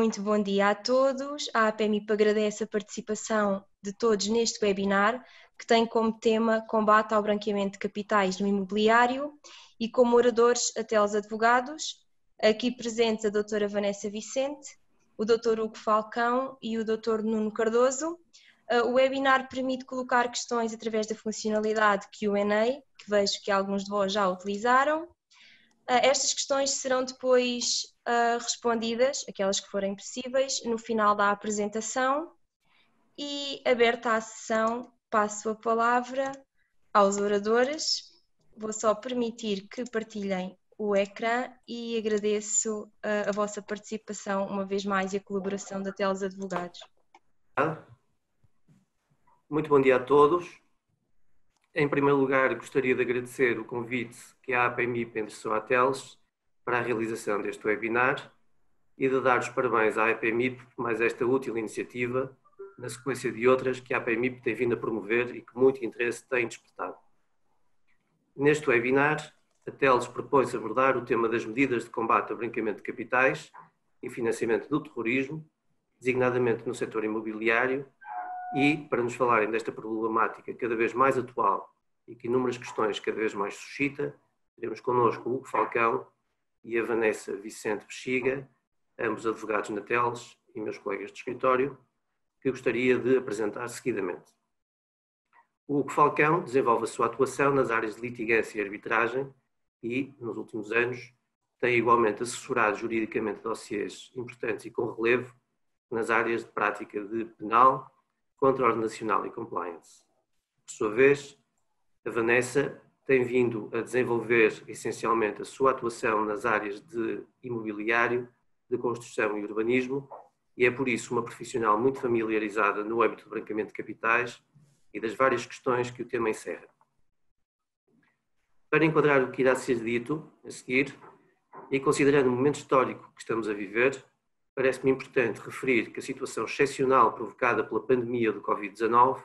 Muito bom dia a todos. A APMIP agradece a participação de todos neste webinar, que tem como tema combate ao branqueamento de capitais no imobiliário e como oradores até aos advogados, aqui presentes a doutora Vanessa Vicente, o doutor Hugo Falcão e o doutor Nuno Cardoso. O webinar permite colocar questões através da funcionalidade Q&A, que vejo que alguns de vós já utilizaram. Estas questões serão depois respondidas, aquelas que forem possíveis, no final da apresentação. E, aberta a sessão, passo a palavra aos oradores. Vou só permitir que partilhem o ecrã e agradeço a vossa participação uma vez mais e a colaboração da Teles Advogados. Muito bom dia a todos. Em primeiro lugar, gostaria de agradecer o convite que a APMIP endereçou à Teles para a realização deste webinar e de dar os parabéns à APMIP por mais esta útil iniciativa, na sequência de outras que a APMIP tem vindo a promover e que muito interesse tem despertado. Neste webinar, a Teles propõe-se abordar o tema das medidas de combate ao branqueamento de capitais e financiamento do terrorismo, designadamente no setor imobiliário. E, para nos falarem desta problemática cada vez mais atual e que inúmeras questões cada vez mais suscita, temos connosco o Hugo Falcão e a Vanessa Vicente Bexiga, ambos advogados na Teles e meus colegas de escritório, que gostaria de apresentar seguidamente. O Hugo Falcão desenvolve a sua atuação nas áreas de litigância e arbitragem e, nos últimos anos, tem igualmente assessorado juridicamente dossiês importantes e com relevo nas áreas de prática de penal, controle nacional e compliance. Por sua vez, a Vanessa tem vindo a desenvolver essencialmente a sua atuação nas áreas de imobiliário, de construção e urbanismo e é por isso uma profissional muito familiarizada no âmbito do branqueamento de capitais e das várias questões que o tema encerra. Para enquadrar o que irá ser dito a seguir e considerando o momento histórico que estamos a viver, parece-me importante referir que a situação excepcional provocada pela pandemia do Covid-19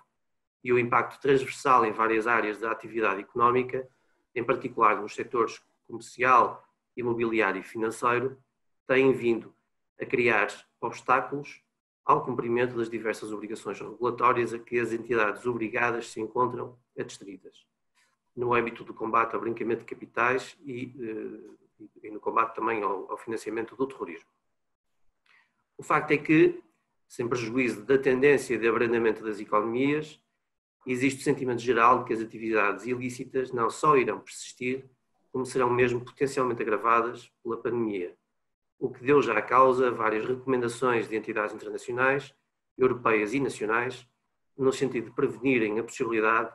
e o impacto transversal em várias áreas da atividade económica, em particular nos setores comercial, imobiliário e financeiro, têm vindo a criar obstáculos ao cumprimento das diversas obrigações regulatórias a que as entidades obrigadas se encontram adstritas, no âmbito do combate ao branqueamento de capitais e no combate também ao financiamento do terrorismo. O facto é que, sem prejuízo da tendência de abrandamento das economias, existe o sentimento geral de que as atividades ilícitas não só irão persistir, como serão mesmo potencialmente agravadas pela pandemia, o que deu já à causa várias recomendações de entidades internacionais, europeias e nacionais, no sentido de prevenirem a possibilidade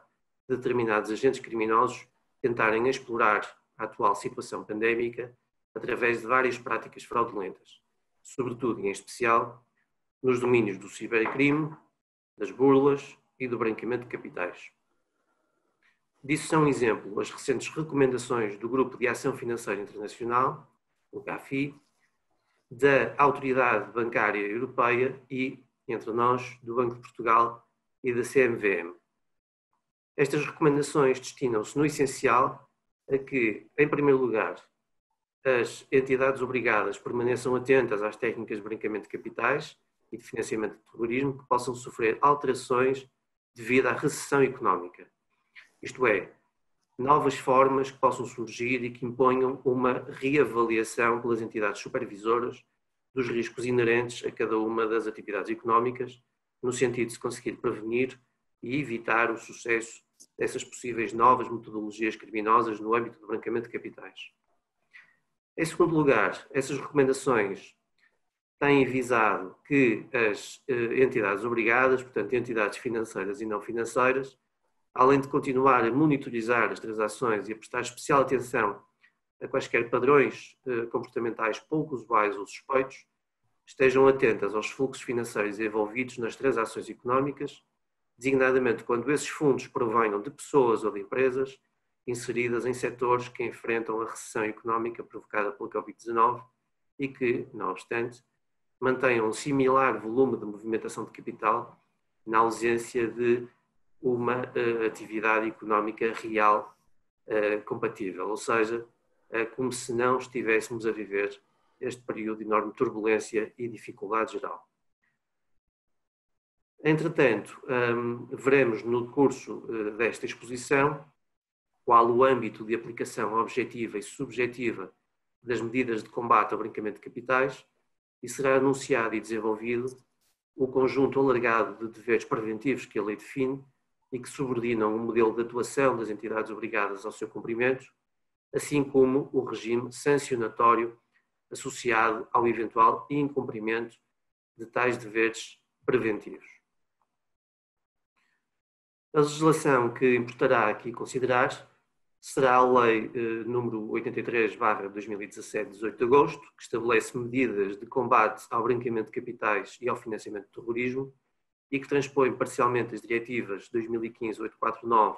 de determinados agentes criminosos tentarem explorar a atual situação pandémica através de várias práticas fraudulentas, sobretudo e em especial nos domínios do cibercrime, das burlas e do branqueamento de capitais. Disso são exemplo as recentes recomendações do Grupo de Ação Financeira Internacional, o GAFI, da Autoridade Bancária Europeia e, entre nós, do Banco de Portugal e da CMVM. Estas recomendações destinam-se, no essencial, a que, em primeiro lugar, as entidades obrigadas permaneçam atentas às técnicas de branqueamento de capitais e de financiamento de terrorismo que possam sofrer alterações devido à recessão económica. Isto é, novas formas que possam surgir e que imponham uma reavaliação pelas entidades supervisoras dos riscos inerentes a cada uma das atividades económicas, no sentido de se conseguir prevenir e evitar o sucesso dessas possíveis novas metodologias criminosas no âmbito do branqueamento de capitais. Em segundo lugar, essas recomendações têm visado que as entidades obrigadas, portanto entidades financeiras e não financeiras, além de continuar a monitorizar as transações e a prestar especial atenção a quaisquer padrões comportamentais pouco usuais ou suspeitos, estejam atentas aos fluxos financeiros envolvidos nas transações económicas, designadamente quando esses fundos provenham de pessoas ou de empresas inseridas em setores que enfrentam a recessão económica provocada pela Covid-19 e que, não obstante, mantenham um similar volume de movimentação de capital na ausência de uma atividade económica real compatível, ou seja, como se não estivéssemos a viver este período de enorme turbulência e dificuldade geral. Entretanto, veremos no curso desta exposição qual o âmbito de aplicação objetiva e subjetiva das medidas de combate ao branqueamento de capitais e será anunciado e desenvolvido o conjunto alargado de deveres preventivos que a lei define e que subordinam o modelo de atuação das entidades obrigadas ao seu cumprimento, assim como o regime sancionatório associado ao eventual incumprimento de tais deveres preventivos. A legislação que importará aqui considerar será a Lei número 83/2017, 18 de agosto, que estabelece medidas de combate ao branqueamento de capitais e ao financiamento do terrorismo e que transpõe parcialmente as diretivas 2015-849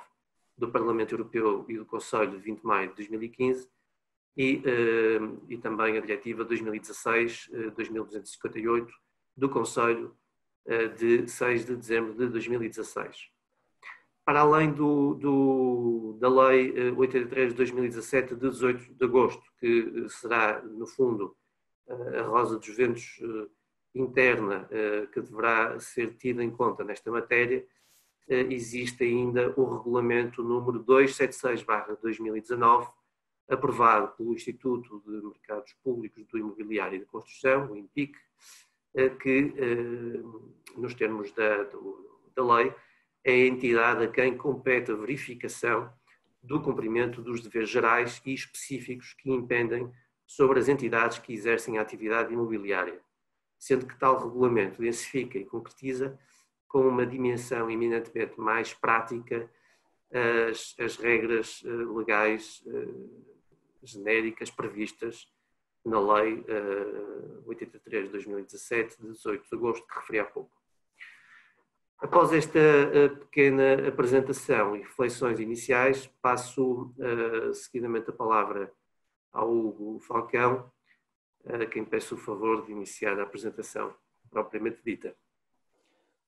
do Parlamento Europeu e do Conselho de 20 de maio de 2015 e também a diretiva 2016-2258 do Conselho de 6 de dezembro de 2016. Para além da Lei 83 de 2017, de 18 de agosto, que será, no fundo, a rosa dos ventos interna que deverá ser tida em conta nesta matéria, existe ainda o regulamento número 276/2019, aprovado pelo Instituto de Mercados Públicos do Imobiliário e da Construção, o INPIC, que, nos termos da lei, é a entidade a quem compete a verificação do cumprimento dos deveres gerais e específicos que impendem sobre as entidades que exercem a atividade imobiliária, sendo que tal regulamento densifica e concretiza com uma dimensão eminentemente mais prática as regras legais genéricas previstas na Lei 83 de 2017, de 18 de agosto, que referi há pouco. Após esta pequena apresentação e reflexões iniciais, passo seguidamente a palavra ao Hugo Falcão, a quem peço o favor de iniciar a apresentação propriamente dita.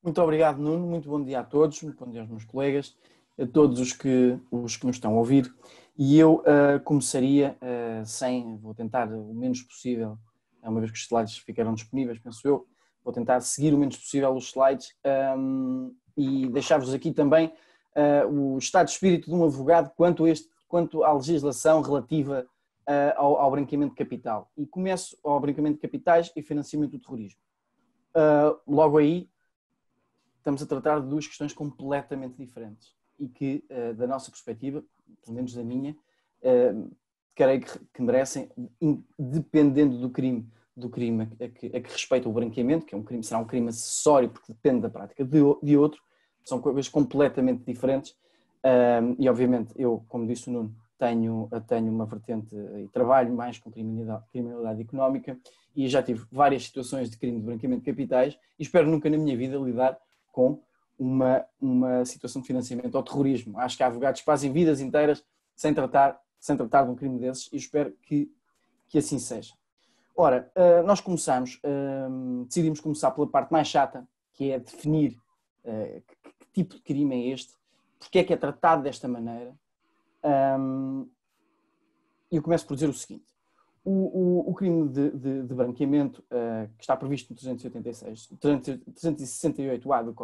Muito obrigado, Nuno. Muito bom dia a todos, muito bom dia aos meus colegas, a todos os que nos estão a ouvir. E eu começaria vou tentar o menos possível, uma vez que os slides ficaram disponíveis, penso eu, vou tentar seguir o menos possível os slides e deixar-vos aqui também o estado de espírito de um advogado quanto à legislação relativa ao branqueamento de capital. E começo ao branqueamento de capitais e financiamento do terrorismo. Logo aí, estamos a tratar de duas questões completamente diferentes e que, da nossa perspectiva, pelo menos da minha, creio que merecem, dependendo do crime a que respeita o branqueamento, que é será um crime acessório porque depende da prática de outro, são coisas completamente diferentes e obviamente eu, como disse o Nuno, tenho uma vertente e trabalho mais com criminalidade económica e já tive várias situações de crime de branqueamento de capitais e espero nunca na minha vida lidar com uma situação de financiamento ao terrorismo. Acho que há advogados que fazem vidas inteiras sem tratar de um crime desses e espero que assim seja. Ora, nós decidimos começar pela parte mais chata, que é definir que tipo de crime é este, porque é que é tratado desta maneira. E eu começo por dizer o seguinte: o crime de branqueamento, que está previsto no 368A do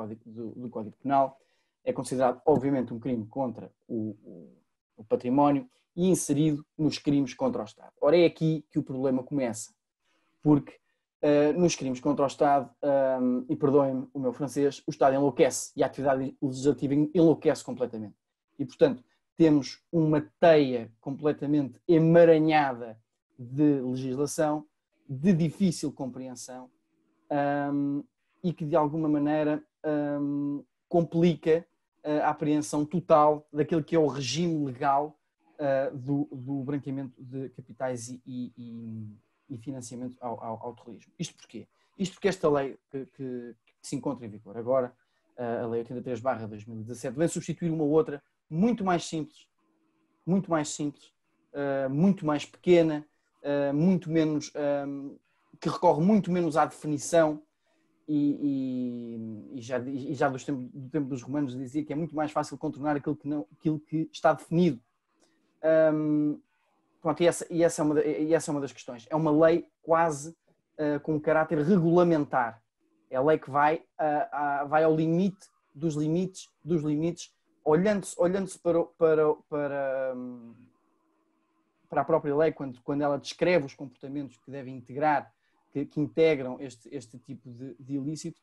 Código Penal, é considerado, obviamente, um crime contra o património e inserido nos crimes contra o Estado. Ora, é aqui que o problema começa. Porque nos crimes contra o Estado, e perdoem-me o meu francês, o Estado enlouquece e a atividade legislativa enlouquece completamente. E, portanto, temos uma teia completamente emaranhada de legislação, de difícil compreensão e que, de alguma maneira, complica a apreensão total daquilo que é o regime legal do branqueamento de capitais e financiamento ao terrorismo. Isto porquê? Isto porque esta lei que se encontra em vigor agora, a Lei 83/2017, vem substituir uma outra muito mais simples, muito mais pequena, muito menos, que recorre muito menos à definição e já do tempo dos romanos dizia que é muito mais fácil contornar aquilo que está definido. pronto, e essa é uma das questões. É uma lei quase com um caráter regulamentar. É a lei que vai ao limite dos limites, olhando-se para a própria lei, quando ela descreve os comportamentos que devem integrar, que integram este tipo de ilícito,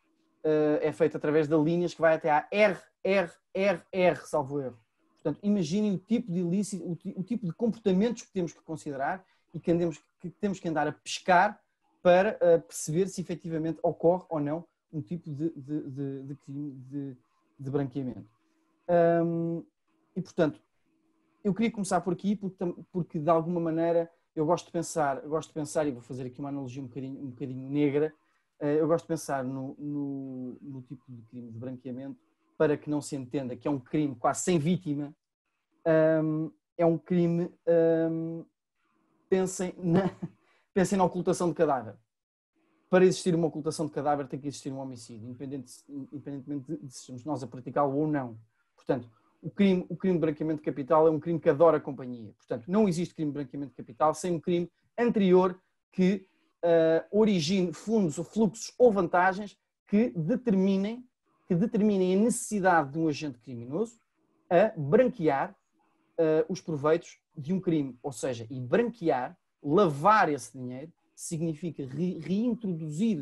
é feito através de linhas que vai até à RRR, salvo erro. Portanto, imaginem o tipo de ilícito, o tipo de comportamentos que temos que considerar e que temos que andar a pescar para perceber se efetivamente ocorre ou não um tipo de crime de branqueamento. E, portanto, eu queria começar por aqui porque de alguma maneira eu gosto de pensar, e vou fazer aqui uma analogia um bocadinho negra, eu gosto de pensar no tipo de crime de branqueamento para que não se entenda que é um crime quase sem vítima, é um crime, pensem na ocultação de cadáver. Para existir uma ocultação de cadáver tem que existir um homicídio, independentemente de se estamos nós a praticá-lo ou não. Portanto, o crime de branqueamento de capital é um crime que adora a companhia. Portanto, não existe crime de branqueamento de capital sem um crime anterior que origine fundos ou fluxos ou vantagens que determinem a necessidade de um agente criminoso a branquear os proveitos de um crime. Ou seja, e branquear, lavar esse dinheiro, significa reintroduzir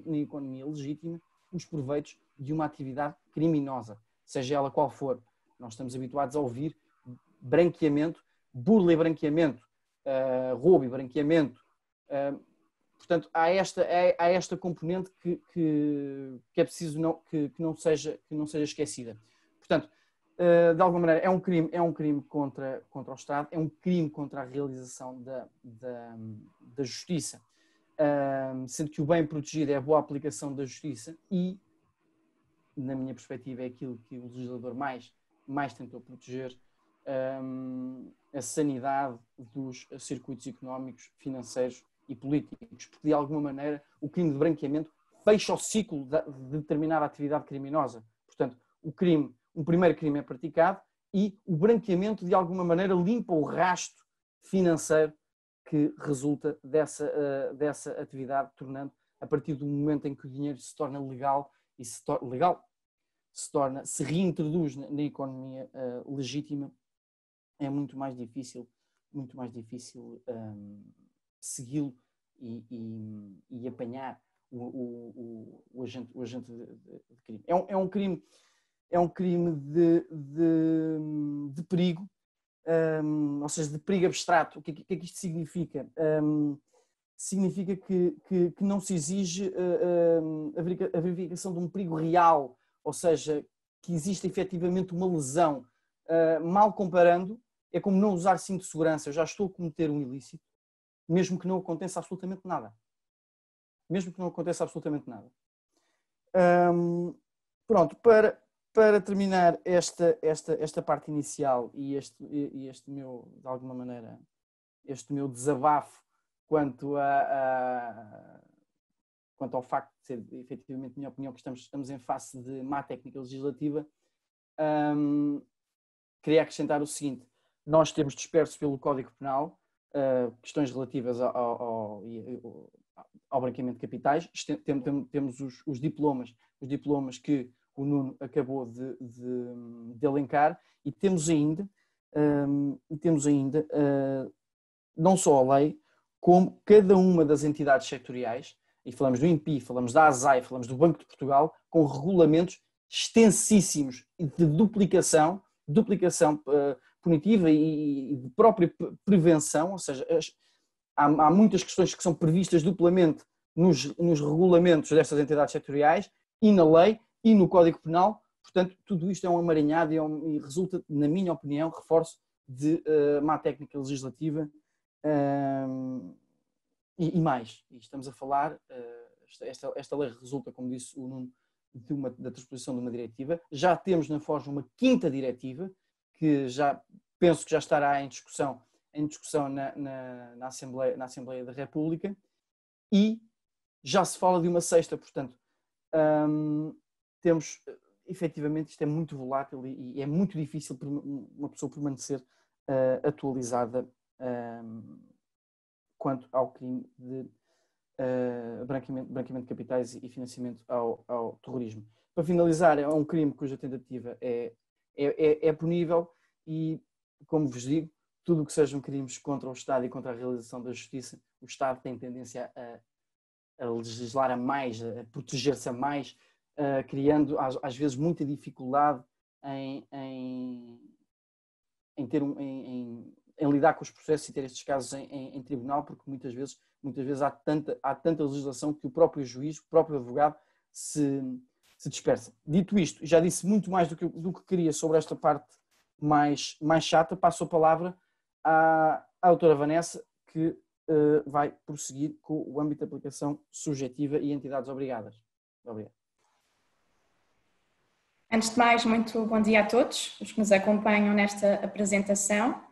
na economia legítima os proveitos de uma atividade criminosa, seja ela qual for. Nós estamos habituados a ouvir branqueamento, burla e branqueamento, roubo e branqueamento. Portanto, há esta componente que é preciso que não seja esquecida. Portanto, de alguma maneira, é um crime contra o Estado, é um crime contra a realização da justiça, sendo que o bem protegido é a boa aplicação da justiça e, na minha perspectiva, é aquilo que o legislador mais tentou proteger, a sanidade dos circuitos económicos, financeiros e políticos, porque de alguma maneira o crime de branqueamento fecha o ciclo de determinada atividade criminosa. Portanto, um primeiro crime é praticado e o branqueamento de alguma maneira limpa o rasto financeiro que resulta dessa atividade, tornando, a partir do momento em que o dinheiro se torna legal e se reintroduz na economia legítima, é muito mais difícil segui-lo e apanhar o agente de crime. É um crime de perigo, ou seja, de perigo abstrato. O que é que isto significa? Significa que não se exige a verificação de um perigo real, ou seja, que existe efetivamente uma lesão. Mal comparando, é como não usar cinto de segurança. Eu já estou a cometer um ilícito, mesmo que não aconteça absolutamente nada. Pronto, para terminar esta parte inicial e este meu, de alguma maneira, este meu desabafo quanto ao facto de ser, efetivamente, minha opinião, que estamos em face de má técnica legislativa, queria acrescentar o seguinte: nós temos dispersos pelo Código Penal questões relativas ao branqueamento de capitais. Temos os diplomas que o Nuno acabou de elencar, e temos ainda não só a lei, como cada uma das entidades setoriais, e falamos do INPI, falamos da ASAI, falamos do Banco de Portugal, com regulamentos extensíssimos de duplicação punitiva e de própria prevenção, ou seja, há muitas questões que são previstas duplamente nos regulamentos destas entidades setoriais e na lei e no Código Penal. Portanto, tudo isto é um emaranhado e resulta, na minha opinião, reforço de má técnica legislativa e mais. E estamos a falar, esta lei resulta, como disse o Nuno, da transposição de uma diretiva. Já temos na Forja uma quinta diretiva, que penso que já estará em discussão na Assembleia da República, e já se fala de uma sexta. Portanto, temos, efetivamente, isto é muito volátil e é muito difícil uma pessoa permanecer atualizada quanto ao crime de branqueamento de capitais e financiamento ao terrorismo. Para finalizar, é um crime cuja tentativa é punível e, como vos digo, tudo o que sejam crimes contra o Estado e contra a realização da justiça, o Estado tem tendência a legislar a mais, a proteger-se a mais, criando às vezes muita dificuldade em lidar com os processos e ter estes casos em tribunal, porque muitas vezes há tanta legislação que o próprio juiz, o próprio advogado se dispersa. Dito isto, já disse muito mais do que queria sobre esta parte mais chata. Passo a palavra à doutora Vanessa, que vai prosseguir com o âmbito de aplicação subjetiva e entidades obrigadas. Obrigado. Antes de mais, muito bom dia a todos os que nos acompanham nesta apresentação.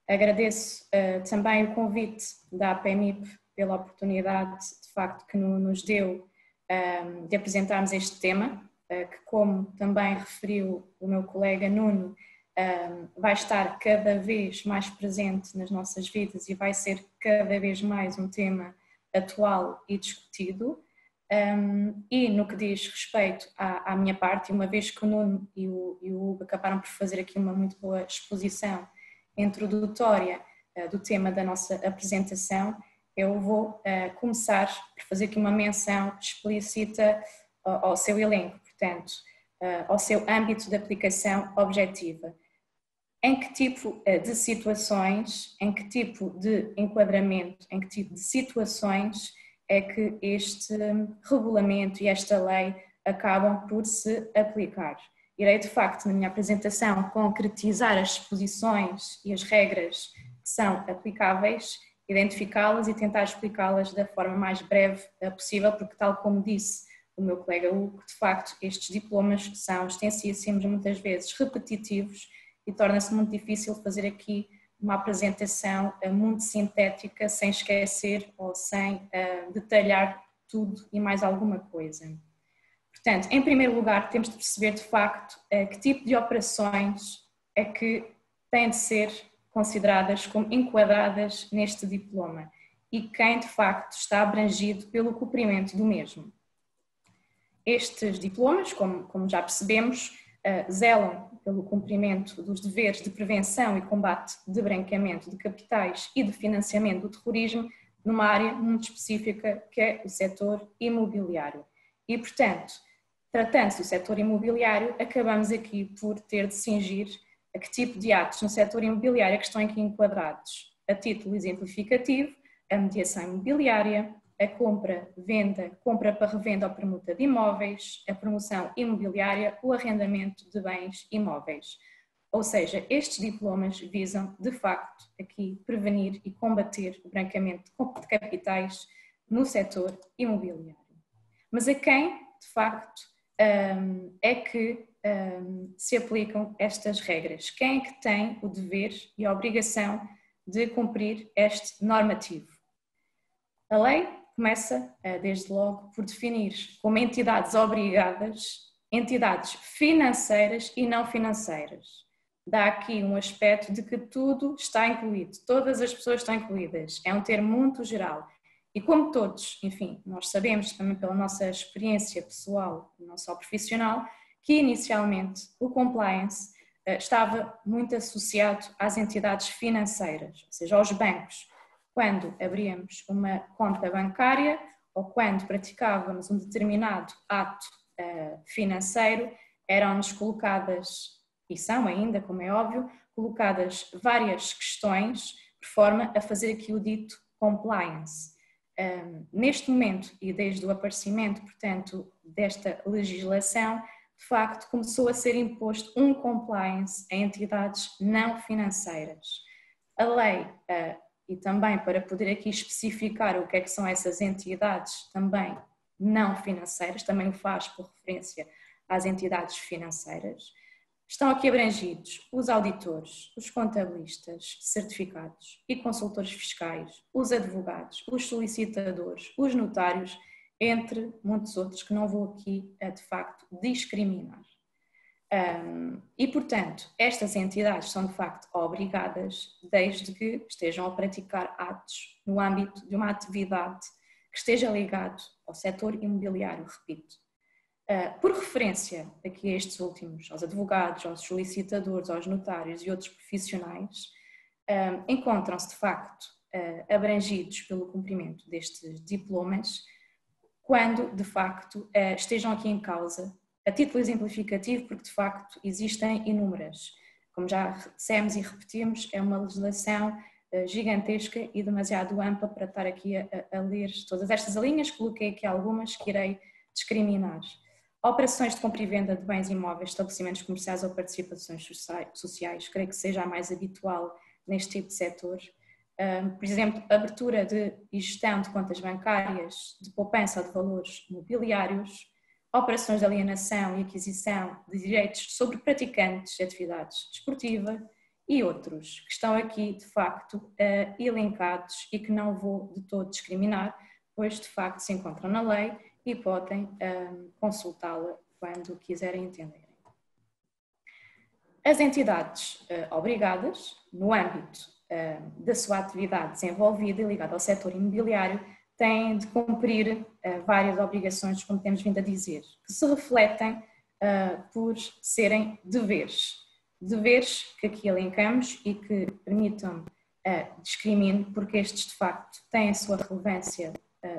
Agradeço também o convite da APMIP pela oportunidade, de facto, que nos deu de apresentarmos este tema, que, como também referiu o meu colega Nuno, vai estar cada vez mais presente nas nossas vidas e vai ser cada vez mais um tema atual e discutido. E no que diz respeito à minha parte, uma vez que o Nuno e o Hugo acabaram por fazer aqui uma muito boa exposição introdutória do tema da nossa apresentação, eu vou começar por fazer aqui uma menção explícita ao seu elenco, portanto, ao seu âmbito de aplicação objetiva. Em que tipo de situações, em que tipo de enquadramento, em que tipo de situações é que este regulamento e esta lei acabam por se aplicar? Irei, de facto, na minha apresentação, concretizar as disposições e as regras que são aplicáveis, identificá-las e tentar explicá-las da forma mais breve possível, porque, tal como disse o meu colega Hugo, de facto, estes diplomas são extensíssimos, muitas vezes repetitivos, e torna-se muito difícil fazer aqui uma apresentação muito sintética, sem esquecer ou sem detalhar tudo e mais alguma coisa. Portanto, em primeiro lugar, temos de perceber de facto que tipo de operações é que têm de ser consideradas como enquadradas neste diploma e quem de facto está abrangido pelo cumprimento do mesmo. Estes diplomas, como já percebemos, zelam pelo cumprimento dos deveres de prevenção e combate de branqueamento de capitais e de financiamento do terrorismo numa área muito específica que é o setor imobiliário. E, portanto, tratando-se do setor imobiliário, acabamos aqui por ter de cingir a que tipo de atos no setor imobiliário que estão aqui enquadrados. A título exemplificativo, a mediação imobiliária, a compra para revenda ou permuta de imóveis, a promoção imobiliária, o arrendamento de bens imóveis. Ou seja, estes diplomas visam, de facto, aqui prevenir e combater o branqueamento de capitais no setor imobiliário. Mas a quem, de facto, é que se aplicam estas regras? Quem é que tem o dever e a obrigação de cumprir este normativo? A lei começa, desde logo, por definir como entidades obrigadas, entidades financeiras e não financeiras. Dá aqui um aspecto de que tudo está incluído, todas as pessoas estão incluídas. É um termo muito geral. E como todos, enfim, nós sabemos também pela nossa experiência pessoal, não só profissional, que inicialmente o compliance estava muito associado às entidades financeiras, ou seja, aos bancos. Quando abríamos uma conta bancária ou quando praticávamos um determinado ato financeiro, eram-nos colocadas, e são ainda, como é óbvio, colocadas várias questões de forma a fazer aqui o dito compliance. Neste momento e desde o aparecimento, portanto, desta legislação, de facto começou a ser imposto um compliance a entidades não financeiras. A lei, e também para poder aqui especificar o que é que são essas entidades também não financeiras, também o faz por referência às entidades financeiras, estão aqui abrangidos os auditores, os contabilistas certificados e consultores fiscais, os advogados, os solicitadores, os notários, entre muitos outros que não vou aqui, de facto, discriminar. E, portanto, estas entidades são de facto obrigadas, desde que estejam a praticar atos no âmbito de uma atividade que esteja ligado ao setor imobiliário, repito. Por referência aqui a estes últimos, aos advogados, aos solicitadores, aos notários e outros profissionais, encontram-se de facto abrangidos pelo cumprimento destes diplomas quando de facto estejam aqui em causa, a título exemplificativo, porque de facto existem inúmeras. Como já dissemos e repetimos, é uma legislação gigantesca e demasiado ampla para estar aqui a ler todas estas linhas. Coloquei aqui algumas que irei discriminar. Operações de compra e venda de bens imóveis, estabelecimentos comerciais ou participações sociais, creio que seja a mais habitual neste tipo de setor. Por exemplo, abertura e gestão de contas bancárias, de poupança ou de valores mobiliários, operações de alienação e aquisição de direitos sobre praticantes de atividades desportivas e outros que estão aqui de facto elencados e que não vou de todo discriminar, pois de facto se encontram na lei e podem consultá-la quando quiserem entenderem. As entidades obrigadas, no âmbito da sua atividade desenvolvida e ligada ao setor imobiliário, têm de cumprir várias obrigações, como temos vindo a dizer, que se refletem por serem deveres. Deveres que aqui elencamos e que permitam discrimine, porque estes de facto têm a sua relevância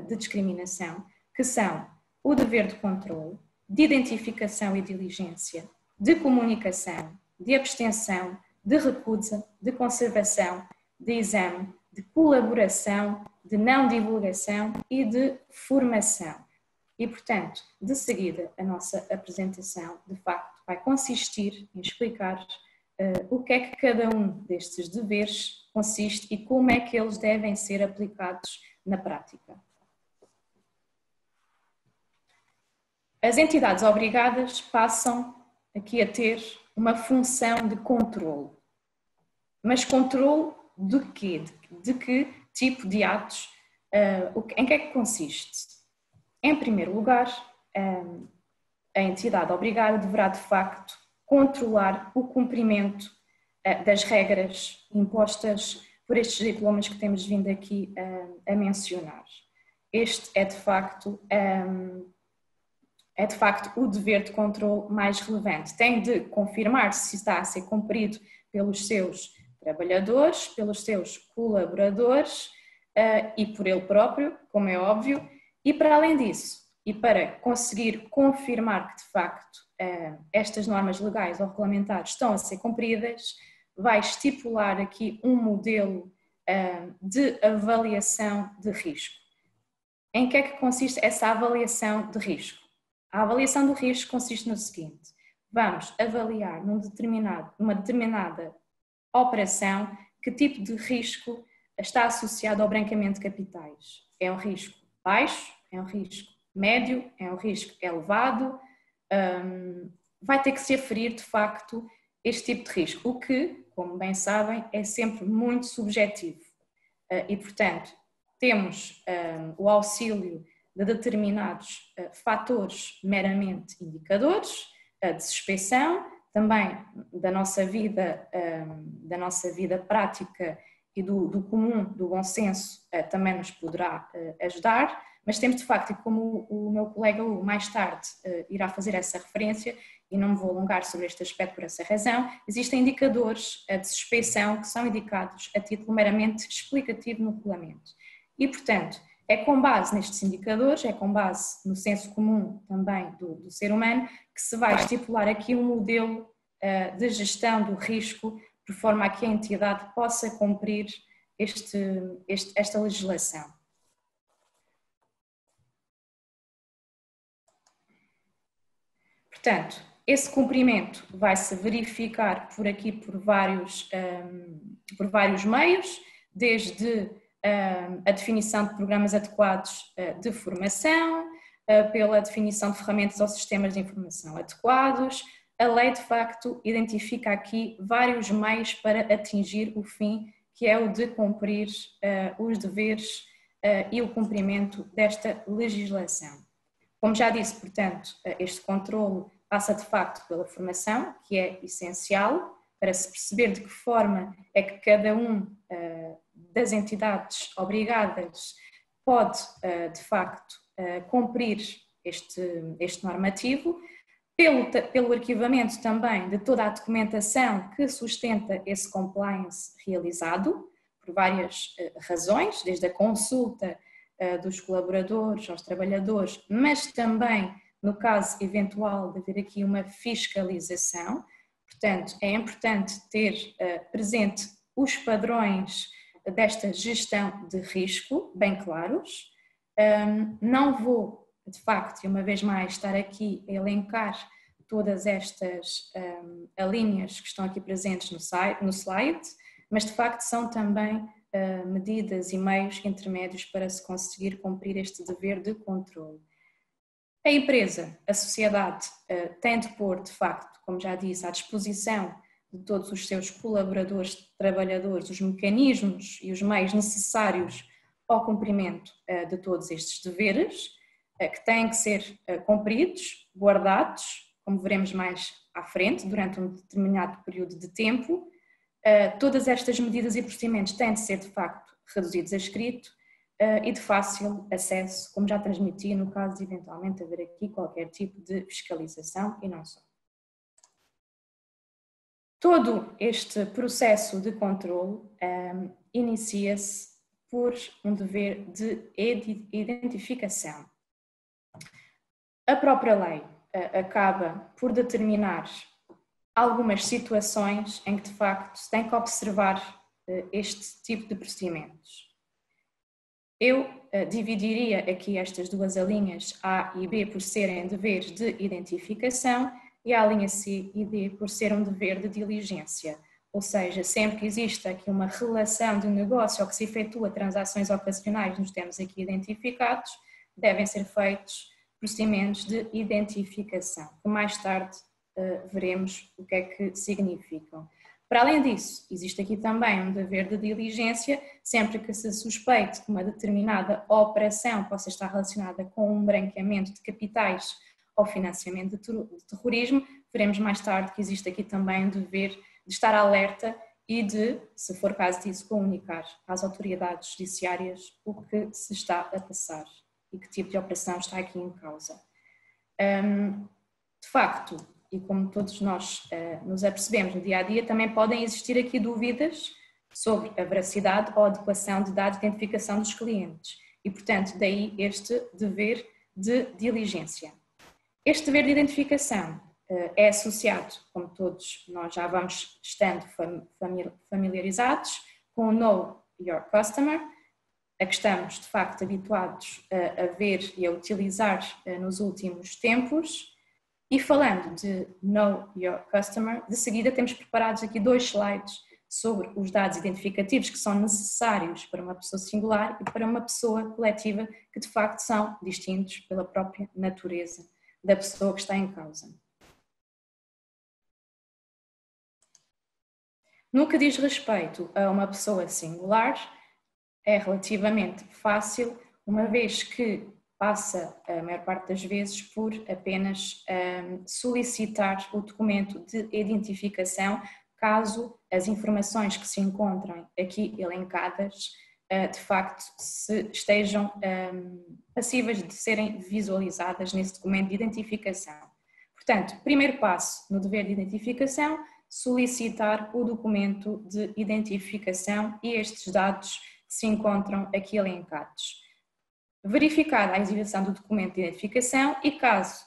de discriminação, que são o dever de controle, de identificação e diligência, de comunicação, de abstenção, de recusa, de conservação, de exame, de colaboração, de não divulgação e de formação. E, portanto, de seguida, a nossa apresentação, de facto, vai consistir em explicar o que é que cada um destes deveres consiste e como é que eles devem ser aplicados na prática. As entidades obrigadas passam aqui a ter uma função de controle. Mas controle de quê? De que tipo de atos? Em que é que consiste? Em primeiro lugar, a entidade obrigada deverá de facto controlar o cumprimento das regras impostas por estes diplomas que temos vindo aqui a mencionar. Este é de facto o dever de controle mais relevante. Tem de confirmar se está a ser cumprido pelos seus trabalhadores, pelos seus colaboradores e por ele próprio, como é óbvio, e para além disso, e para conseguir confirmar que de facto estas normas legais ou regulamentares estão a ser cumpridas, vai estipular aqui um modelo de avaliação de risco. Em que é que consiste essa avaliação de risco? A avaliação do risco consiste no seguinte: vamos avaliar numa determinada operação que tipo de risco está associado ao branqueamento de capitais. É um risco baixo? É um risco médio? É um risco elevado? Vai ter que se aferir de facto este tipo de risco, o que, como bem sabem, é sempre muito subjetivo. E, portanto, temos o auxílio de determinados fatores meramente indicadores, de suspeição, também da nossa vida prática e do comum, do bom senso, também nos poderá ajudar, mas temos de facto, e como o meu colega mais tarde irá fazer essa referência, e não me vou alongar sobre este aspecto por essa razão, existem indicadores de suspeição que são indicados a título meramente explicativo no regulamento. E, portanto, é com base nestes indicadores, é com base no senso comum também do ser humano, que se vai estipular aqui um modelo de gestão do risco, de forma a que a entidade possa cumprir esta legislação. Portanto, esse cumprimento vai-se verificar por vários meios, desde a definição de programas adequados de formação, pela definição de ferramentas ou sistemas de informação adequados. A lei, de facto, identifica aqui vários meios para atingir o fim, que é o de cumprir os deveres e o cumprimento desta legislação. Como já disse, portanto, este controlo passa de facto pela formação, que é essencial para se perceber de que forma é que cada das entidades obrigadas pode, de facto, cumprir este normativo, pelo arquivamento também de toda a documentação que sustenta esse compliance realizado, por várias razões, desde a consulta dos colaboradores aos trabalhadores, mas também no caso eventual de haver aqui uma fiscalização. Portanto, é importante ter presente os padrões desta gestão de risco bem claros. Não vou, de facto, e uma vez mais, estar aqui a elencar todas estas alíneas que estão aqui presentes no slide, mas de facto são também medidas e meios intermédios para se conseguir cumprir este dever de controle. A empresa, a sociedade, tem de pôr, de facto, como já disse, à disposição de todos os seus colaboradores, trabalhadores, os mecanismos e os meios necessários ao cumprimento de todos estes deveres, que têm que ser cumpridos, guardados, como veremos mais à frente, durante um determinado período de tempo. Todas estas medidas e procedimentos têm de ser, de facto, reduzidos a escrito e de fácil acesso, como já transmiti, no caso de eventualmente haver aqui qualquer tipo de fiscalização e não só. Todo este processo de controle inicia-se por um dever de identificação. A própria lei acaba por determinar algumas situações em que de facto se tem que observar este tipo de procedimentos. Eu dividiria aqui estas duas alíneas A e B por serem deveres de identificação e a linha C e D por ser um dever de diligência, ou seja, sempre que existe aqui uma relação de negócio ou que se efetua transações ocasionais nos termos aqui identificados, devem ser feitos procedimentos de identificação, que mais tarde veremos o que é que significam. Para além disso, existe aqui também um dever de diligência, sempre que se suspeite que uma determinada operação possa estar relacionada com um branqueamento de capitais ou financiamento de terrorismo, veremos mais tarde que existe aqui também o dever de estar alerta e de, se for caso disso, comunicar às autoridades judiciárias o que se está a passar e que tipo de operação está aqui em causa. De facto, e como todos nós nos apercebemos no dia a dia, também podem existir aqui dúvidas sobre a veracidade ou adequação de dados de identificação dos clientes e, portanto, daí este dever de diligência. Este dever de identificação é associado, como todos nós já vamos estando familiarizados, com o Know Your Customer, a que estamos de facto habituados a ver e a utilizar nos últimos tempos. E falando de Know Your Customer, de seguida temos preparados aqui 2 slides sobre os dados identificativos que são necessários para uma pessoa singular e para uma pessoa coletiva, que de facto são distintos pela própria natureza da pessoa que está em causa. No que diz respeito a uma pessoa singular, é relativamente fácil, uma vez que passa a maior parte das vezes por apenas solicitar o documento de identificação, caso as informações que se encontram aqui elencadas de facto estejam passíveis de serem visualizadas nesse documento de identificação. Portanto, primeiro passo no dever de identificação, solicitar o documento de identificação e estes dados que se encontram aqui elencados. Verificada a exibição do documento de identificação e caso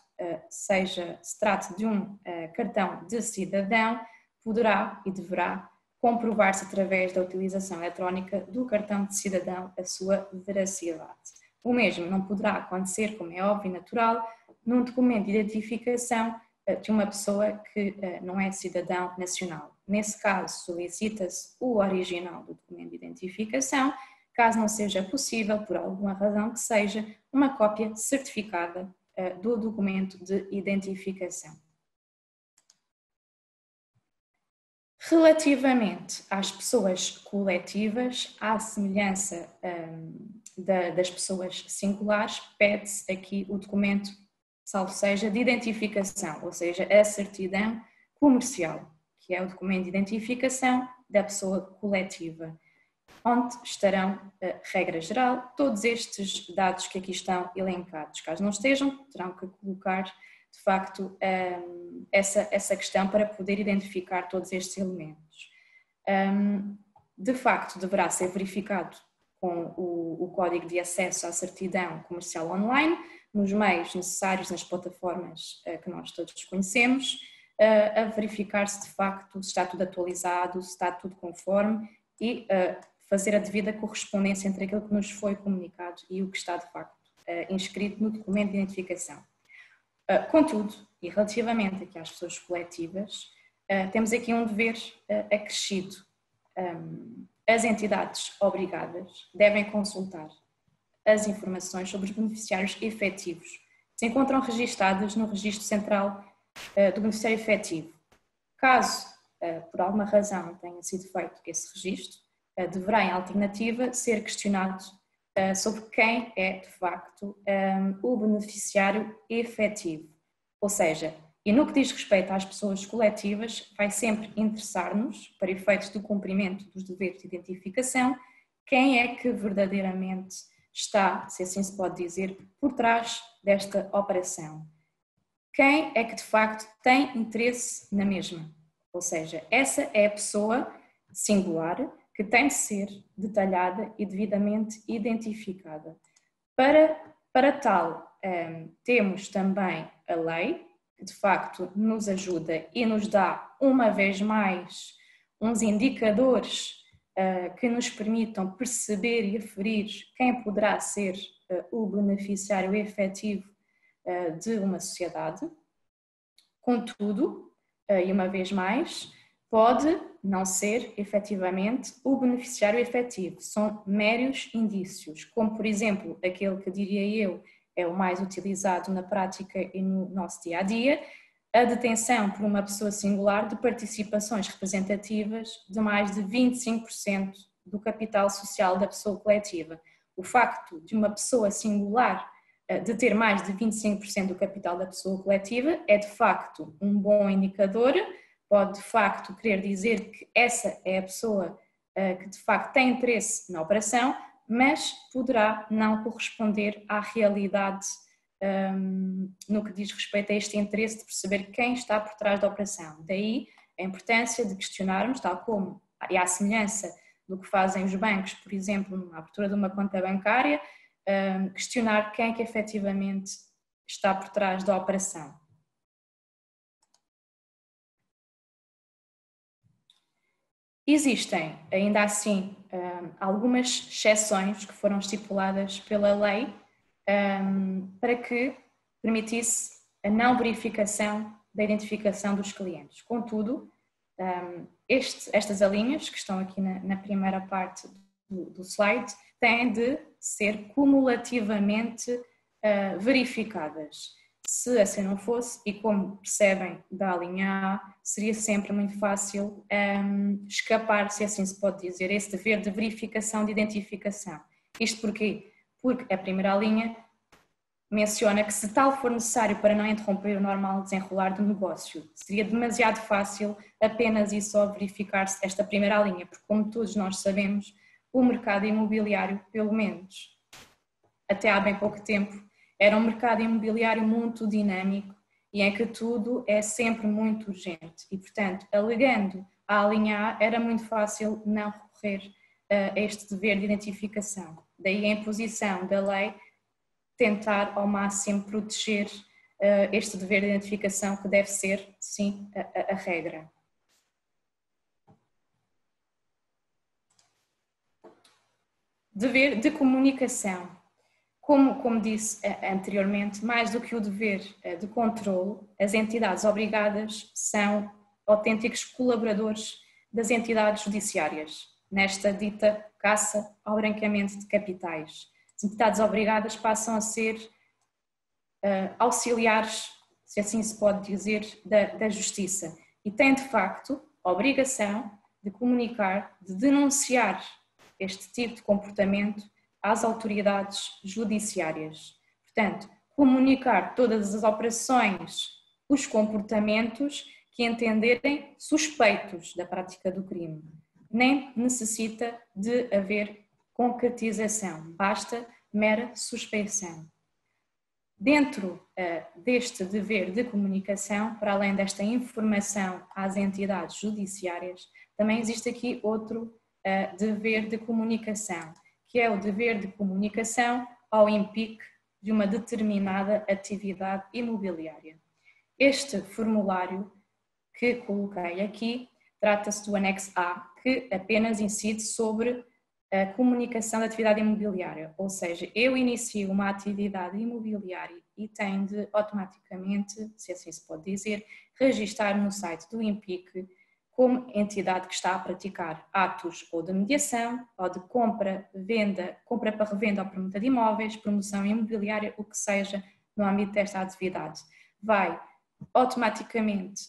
se trate de um cartão de cidadão, poderá e deverá comprovar-se através da utilização eletrónica do cartão de cidadão a sua veracidade. O mesmo não poderá acontecer, como é óbvio e natural, num documento de identificação de uma pessoa que não é cidadão nacional. Nesse caso, solicita-se o original do documento de identificação, caso não seja possível, por alguma razão que seja, uma cópia certificada do documento de identificação. Relativamente às pessoas coletivas, à semelhança das pessoas singulares, pede-se aqui o documento salvo seja, de identificação, ou seja, a certidão comercial, que é o documento de identificação da pessoa coletiva, onde estarão, regra geral, todos estes dados que aqui estão elencados. Caso não estejam, terão que colocar, de facto, essa questão para poder identificar todos estes elementos. De facto, deverá ser verificado com o código de acesso à certidão comercial online, nos meios necessários, nas plataformas que nós todos conhecemos, a verificar se de facto está tudo atualizado, se está tudo conforme e fazer a devida correspondência entre aquilo que nos foi comunicado e o que está de facto inscrito no documento de identificação. Contudo, e relativamente aqui às pessoas coletivas, temos aqui um dever acrescido. As entidades obrigadas devem consultar as informações sobre os beneficiários efetivos que se encontram registadas no Registro Central do Beneficiário Efetivo. Caso, por alguma razão, tenha sido feito esse registro, deverá, em alternativa, ser questionado sobre quem é, de facto, o beneficiário efetivo. Ou seja, e no que diz respeito às pessoas coletivas, vai sempre interessar-nos, para efeitos do cumprimento dos deveres de identificação, quem é que verdadeiramente está, se assim se pode dizer, por trás desta operação. Quem é que de facto tem interesse na mesma. Ou seja, essa é a pessoa singular que tem de ser detalhada e devidamente identificada. Para tal, temos também a lei, que de facto nos ajuda e nos dá, uma vez mais, uns indicadores que nos permitam perceber e aferir quem poderá ser o beneficiário efetivo de uma sociedade. Contudo, e uma vez mais, pode não ser efetivamente o beneficiário efetivo, são meros indícios, como por exemplo aquele que diria eu é o mais utilizado na prática e no nosso dia-a-dia, a detenção por uma pessoa singular de participações representativas de mais de 25% do capital social da pessoa coletiva. O facto de uma pessoa singular de ter mais de 25% do capital da pessoa coletiva é de facto um bom indicador, pode de facto querer dizer que essa é a pessoa que de facto tem interesse na operação, mas poderá não corresponder à realidade no que diz respeito a este interesse de perceber quem está por trás da operação. Daí a importância de questionarmos, tal como, e à semelhança do que fazem os bancos, por exemplo, na abertura de uma conta bancária, questionar quem é que efetivamente está por trás da operação. Existem, ainda assim, algumas exceções que foram estipuladas pela lei para que permitisse a não verificação da identificação dos clientes. Contudo, estas alíneas que estão aqui na primeira parte do slide têm de ser cumulativamente verificadas. Se assim não fosse, e como percebem da linha A, seria sempre muito fácil escapar, se assim se pode dizer, esse dever de verificação de identificação. Isto porquê? Porque a primeira linha menciona que se tal for necessário para não interromper o normal desenrolar do negócio, seria demasiado fácil apenas e só verificar-se esta primeira linha, porque como todos nós sabemos, o mercado imobiliário, pelo menos até há bem pouco tempo, era um mercado imobiliário muito dinâmico e em que tudo é sempre muito urgente e, portanto, alegando a linha A, era muito fácil não recorrer a este dever de identificação. Daí a imposição da lei tentar ao máximo proteger este dever de identificação que deve ser, sim, a regra. Dever de comunicação. Como disse anteriormente, mais do que o dever de controle, as entidades obrigadas são autênticos colaboradores das entidades judiciárias, nesta dita caça ao branqueamento de capitais. As entidades obrigadas passam a ser auxiliares, se assim se pode dizer, da justiça e têm de facto a obrigação de comunicar, de denunciar este tipo de comportamento às autoridades judiciárias. Portanto, comunicar todas as operações, os comportamentos que entenderem suspeitos da prática do crime. Nem necessita de haver concretização, basta mera suspeição. Dentro deste dever de comunicação, para além desta informação às entidades judiciárias, também existe aqui outro dever de comunicação, que é o dever de comunicação ao INPIC de uma determinada atividade imobiliária. Este formulário que coloquei aqui trata-se do anexo A, que apenas incide sobre a comunicação da atividade imobiliária, ou seja, eu inicio uma atividade imobiliária e tenho de automaticamente, se assim se pode dizer, registar no site do INPIC como entidade que está a praticar atos ou de mediação, ou de compra, venda, compra para revenda ou permuta de imóveis, promoção imobiliária, o que seja no âmbito desta atividade. Vai automaticamente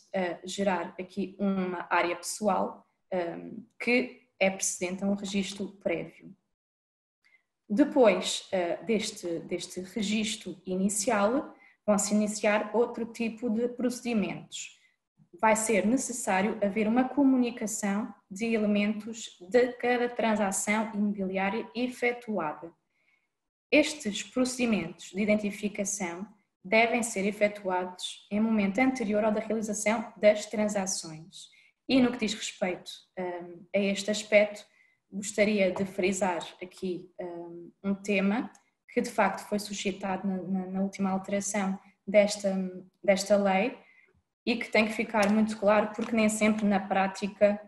gerar aqui uma área pessoal que é precedente a um registro prévio. Depois deste registro inicial, vão-se iniciar outro tipo de procedimentos. Vai ser necessário haver uma comunicação de elementos de cada transação imobiliária efetuada. Estes procedimentos de identificação devem ser efetuados em momento anterior ao da realização das transações. E no que diz respeito a este aspecto, gostaria de frisar aqui um tema que de facto foi suscitado na última alteração desta lei e que tem que ficar muito claro, porque nem sempre na prática,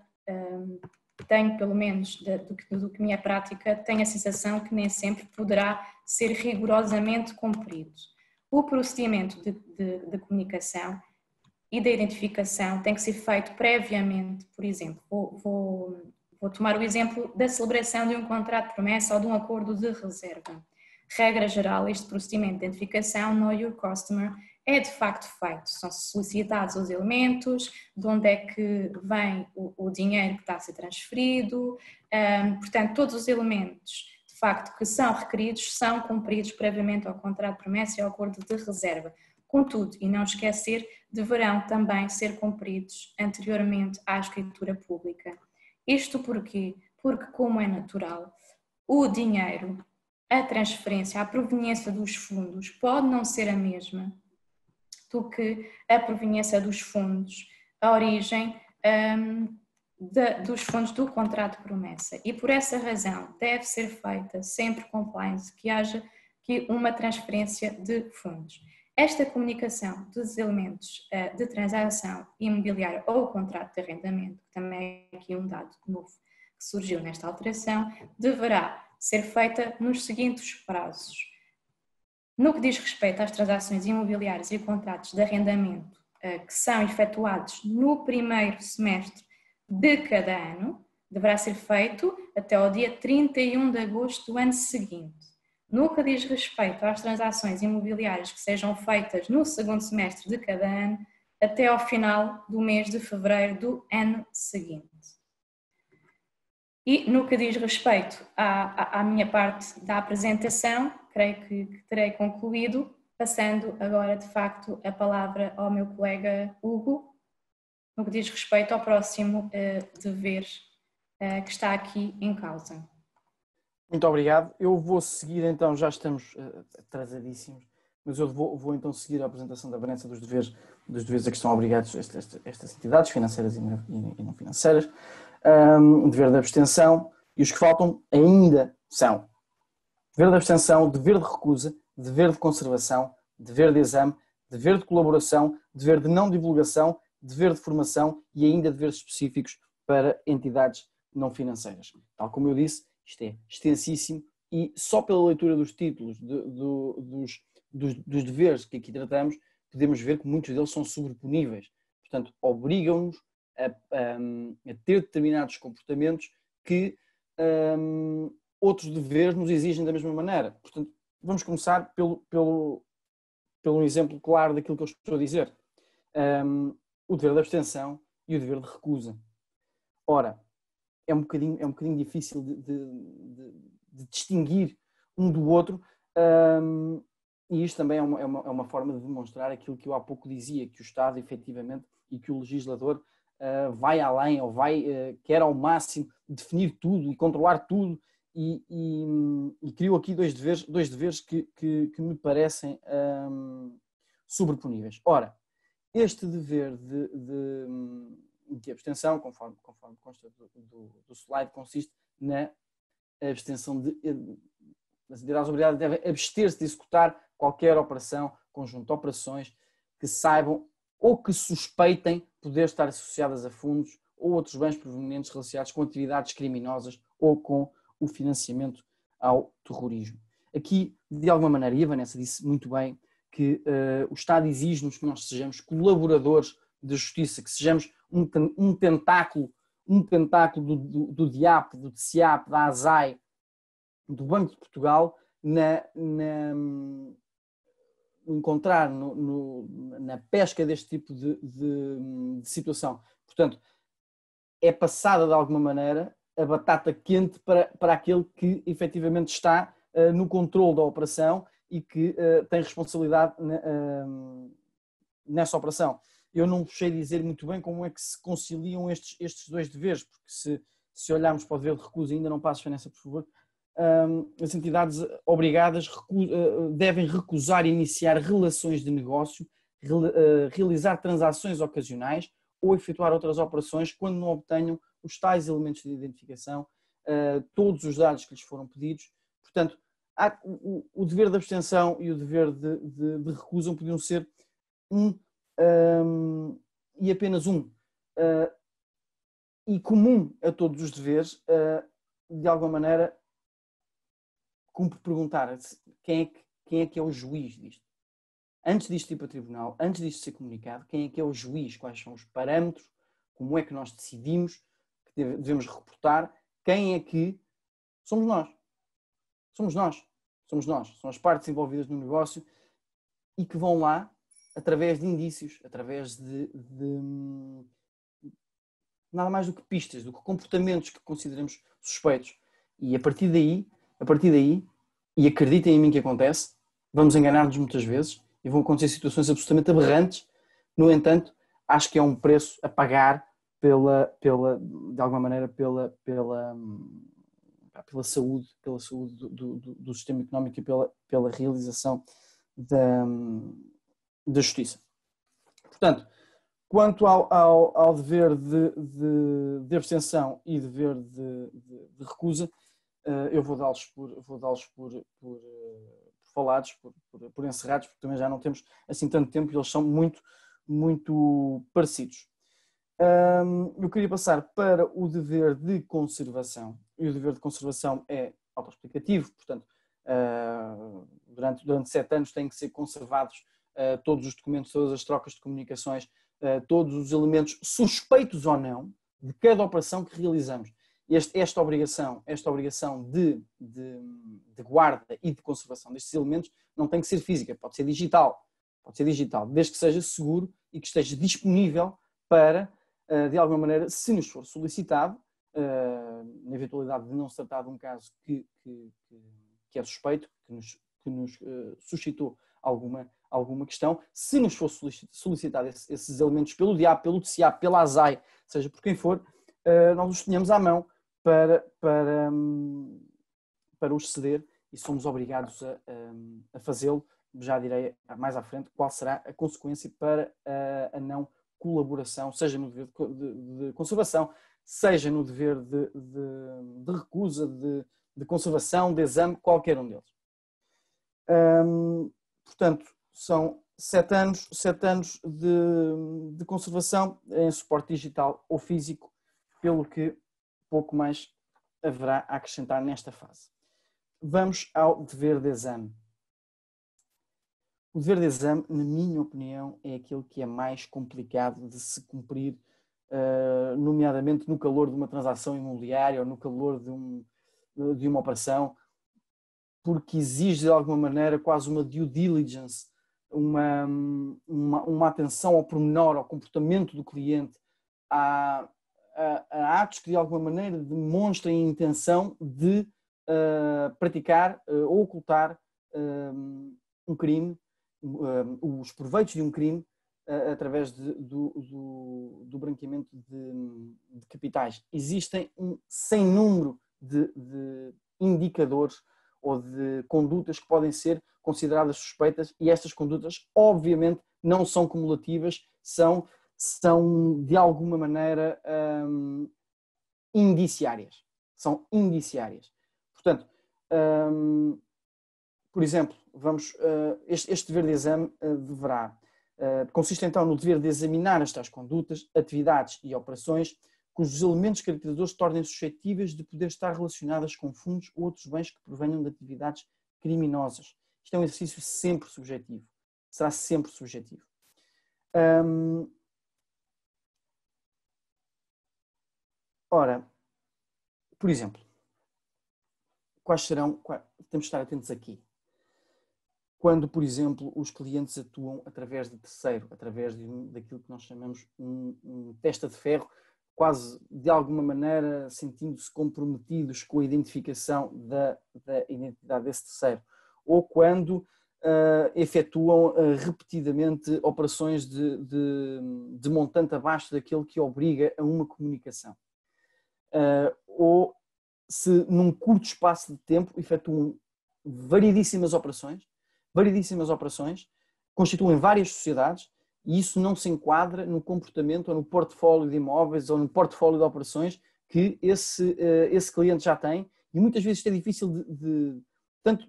tenho pelo menos do que minha prática, tenho a sensação que nem sempre poderá ser rigorosamente cumprido. O procedimento de comunicação e da identificação tem que ser feito previamente, por exemplo, vou tomar o exemplo da celebração de um contrato de promessa ou de um acordo de reserva. Regra geral, este procedimento de identificação, Know Your Customer, é de facto feito. São solicitados os elementos, de onde é que vem o dinheiro que está a ser transferido, portanto, todos os elementos de facto que são requeridos são cumpridos previamente ao contrato de promessa e ao acordo de reserva. Contudo, e não esquecer, deverão também ser cumpridos anteriormente à escritura pública. Isto porquê? Porque, como é natural, o dinheiro, a transferência, a proveniência dos fundos pode não ser a mesma do que a proveniência dos fundos, a origem dos fundos do contrato de promessa. E por essa razão deve ser feita sempre compliance, que haja aqui uma transferência de fundos. Esta comunicação dos elementos de transação imobiliária ou contrato de arrendamento, que também é aqui um dado novo que surgiu nesta alteração, deverá ser feita nos seguintes prazos. No que diz respeito às transações imobiliárias e contratos de arrendamento que são efetuados no primeiro semestre de cada ano, deverá ser feito até ao dia 31 de agosto do ano seguinte. No que diz respeito às transações imobiliárias que sejam feitas no segundo semestre de cada ano, até ao final do mês de fevereiro do ano seguinte. E no que diz respeito à minha parte da apresentação, creio que terei concluído, passando agora de facto a palavra ao meu colega Hugo, no que diz respeito ao próximo dever que está aqui em causa. Muito obrigado. Eu vou seguir então, já estamos atrasadíssimos, mas eu vou então seguir a apresentação da Vanessa dos deveres a que estão obrigados estas entidades financeiras e não financeiras. O dever de abstenção, e os que faltam ainda são dever de abstenção, dever de recusa, dever de conservação, dever de exame, dever de colaboração, dever de não divulgação, dever de formação e ainda deveres específicos para entidades não financeiras. Tal como eu disse, isto é extensíssimo e só pela leitura dos títulos dos deveres que aqui tratamos, podemos ver que muitos deles são sobreponíveis. Portanto, obrigam-nos a ter determinados comportamentos que outros deveres nos exigem da mesma maneira. Portanto, vamos começar pelo exemplo claro daquilo que eu estou a dizer. O dever de abstenção e o dever de recusa. Ora, é um bocadinho difícil de distinguir um do outro, E isto também é uma forma de demonstrar aquilo que eu há pouco dizia, que o Estado, efetivamente, e que o legislador vai além, ou quer ao máximo definir tudo e controlar tudo, e criou aqui dois deveres que me parecem sobreponíveis. Ora, este dever de abstenção, conforme consta do slide, consiste na abstenção as entidades obrigadas devem abster-se de executar qualquer operação, conjunto de operações que saibam ou que suspeitem poder estar associadas a fundos ou outros bens provenientes relacionados com atividades criminosas ou com o financiamento ao terrorismo. Aqui, de alguma maneira, e a Vanessa disse muito bem, que o Estado exige-nos que nós sejamos colaboradores da justiça, que sejamos um tentáculo do DIAP, do TCIAP, da ASAI, do Banco de Portugal, encontrar na pesca deste tipo de situação. Portanto, é passada de alguma maneira a batata quente para aquele que efetivamente está no controle da operação e que tem responsabilidade nessa operação. Eu não sei dizer muito bem como é que se conciliam estes dois deveres, porque se olharmos para o dever de recusa, ainda não passes, Vanessa, por favor, as entidades obrigadas devem recusar iniciar relações de negócio, realizar transações ocasionais ou efetuar outras operações quando não obtenham os tais elementos de identificação, todos os dados que lhes foram pedidos. Portanto, o dever de abstenção e o dever de recusa podiam ser e apenas e comum a todos os deveres, de alguma maneira, cumpre perguntar quem é que é o juiz disto. Antes disto ir para o tribunal, antes disto ser comunicado, quem é que é o juiz? Quais são os parâmetros? Como é que nós decidimos que devemos reportar? Quem é que... Somos nós. Somos nós. Somos nós. São as partes envolvidas no negócio e que vão lá através de indícios, através de nada mais do que pistas, do que comportamentos que consideramos suspeitos. E a partir daí, e acreditem em mim que acontece, vamos enganar-nos muitas vezes e vão acontecer situações absolutamente aberrantes. No entanto, acho que é um preço a pagar de alguma maneira, pela saúde do sistema económico e pela realização da justiça. Portanto, quanto ao dever de abstenção e dever de recusa, eu vou dá-los por falados, por encerrados, porque também já não temos assim tanto tempo e eles são muito, muito parecidos. Eu queria passar para o dever de conservação. E o dever de conservação é autoexplicativo, portanto, durante 7 anos têm que ser conservados todos os documentos, todas as trocas de comunicações, todos os elementos suspeitos ou não de cada operação que realizamos. Esta obrigação de guarda e de conservação destes elementos não tem que ser física, pode ser digital, desde que seja seguro e que esteja disponível para, de alguma maneira, se nos for solicitado, na eventualidade de não se tratar de um caso que é suspeito, que nos suscitou alguma questão, se nos for solicitado esses elementos pelo DIAP, pelo TCIAP, pela ASAI, seja por quem for, nós os tenhamos à mão para os ceder e somos obrigados a fazê-lo. Já direi mais à frente qual será a consequência para a não colaboração, seja no dever de conservação, seja no dever de recusa, de conservação, de exame, qualquer um deles. Portanto, são 7 anos de conservação em suporte digital ou físico, pelo que pouco mais haverá a acrescentar nesta fase. Vamos ao dever de exame. O dever de exame, na minha opinião, é aquele que é mais complicado de se cumprir, nomeadamente no calor de uma transação imobiliária ou no calor de uma operação, porque exige de alguma maneira quase uma due diligence, uma atenção ao pormenor, ao comportamento do cliente, a atos que de alguma maneira demonstrem a intenção de praticar ou ocultar um crime, os proveitos de um crime através do branqueamento de capitais. Existem um sem número de indicadores ou de condutas que podem ser consideradas suspeitas, e estas condutas obviamente não são cumulativas, são de alguma maneira indiciárias. São indiciárias. Portanto, por exemplo, este dever de exame consiste então no dever de examinar estas condutas, atividades e operações cujos elementos caracterizadores tornem suscetíveis de poder estar relacionadas com fundos ou outros bens que provenham de atividades criminosas. Isto é um exercício sempre subjetivo. Será sempre subjetivo. Ora, por exemplo, temos de estar atentos aqui. Quando, por exemplo, os clientes atuam através de terceiro, através daquilo que nós chamamos um testa de ferro, quase de alguma maneira sentindo-se comprometidos com a identificação da identidade desse terceiro, ou quando efetuam repetidamente operações de montante abaixo daquele que obriga a uma comunicação. Ou se num curto espaço de tempo efetuam variedíssimas operações, constituem várias sociedades, e isso não se enquadra no comportamento ou no portfólio de imóveis ou no portfólio de operações que esse cliente já tem, e muitas vezes isto é difícil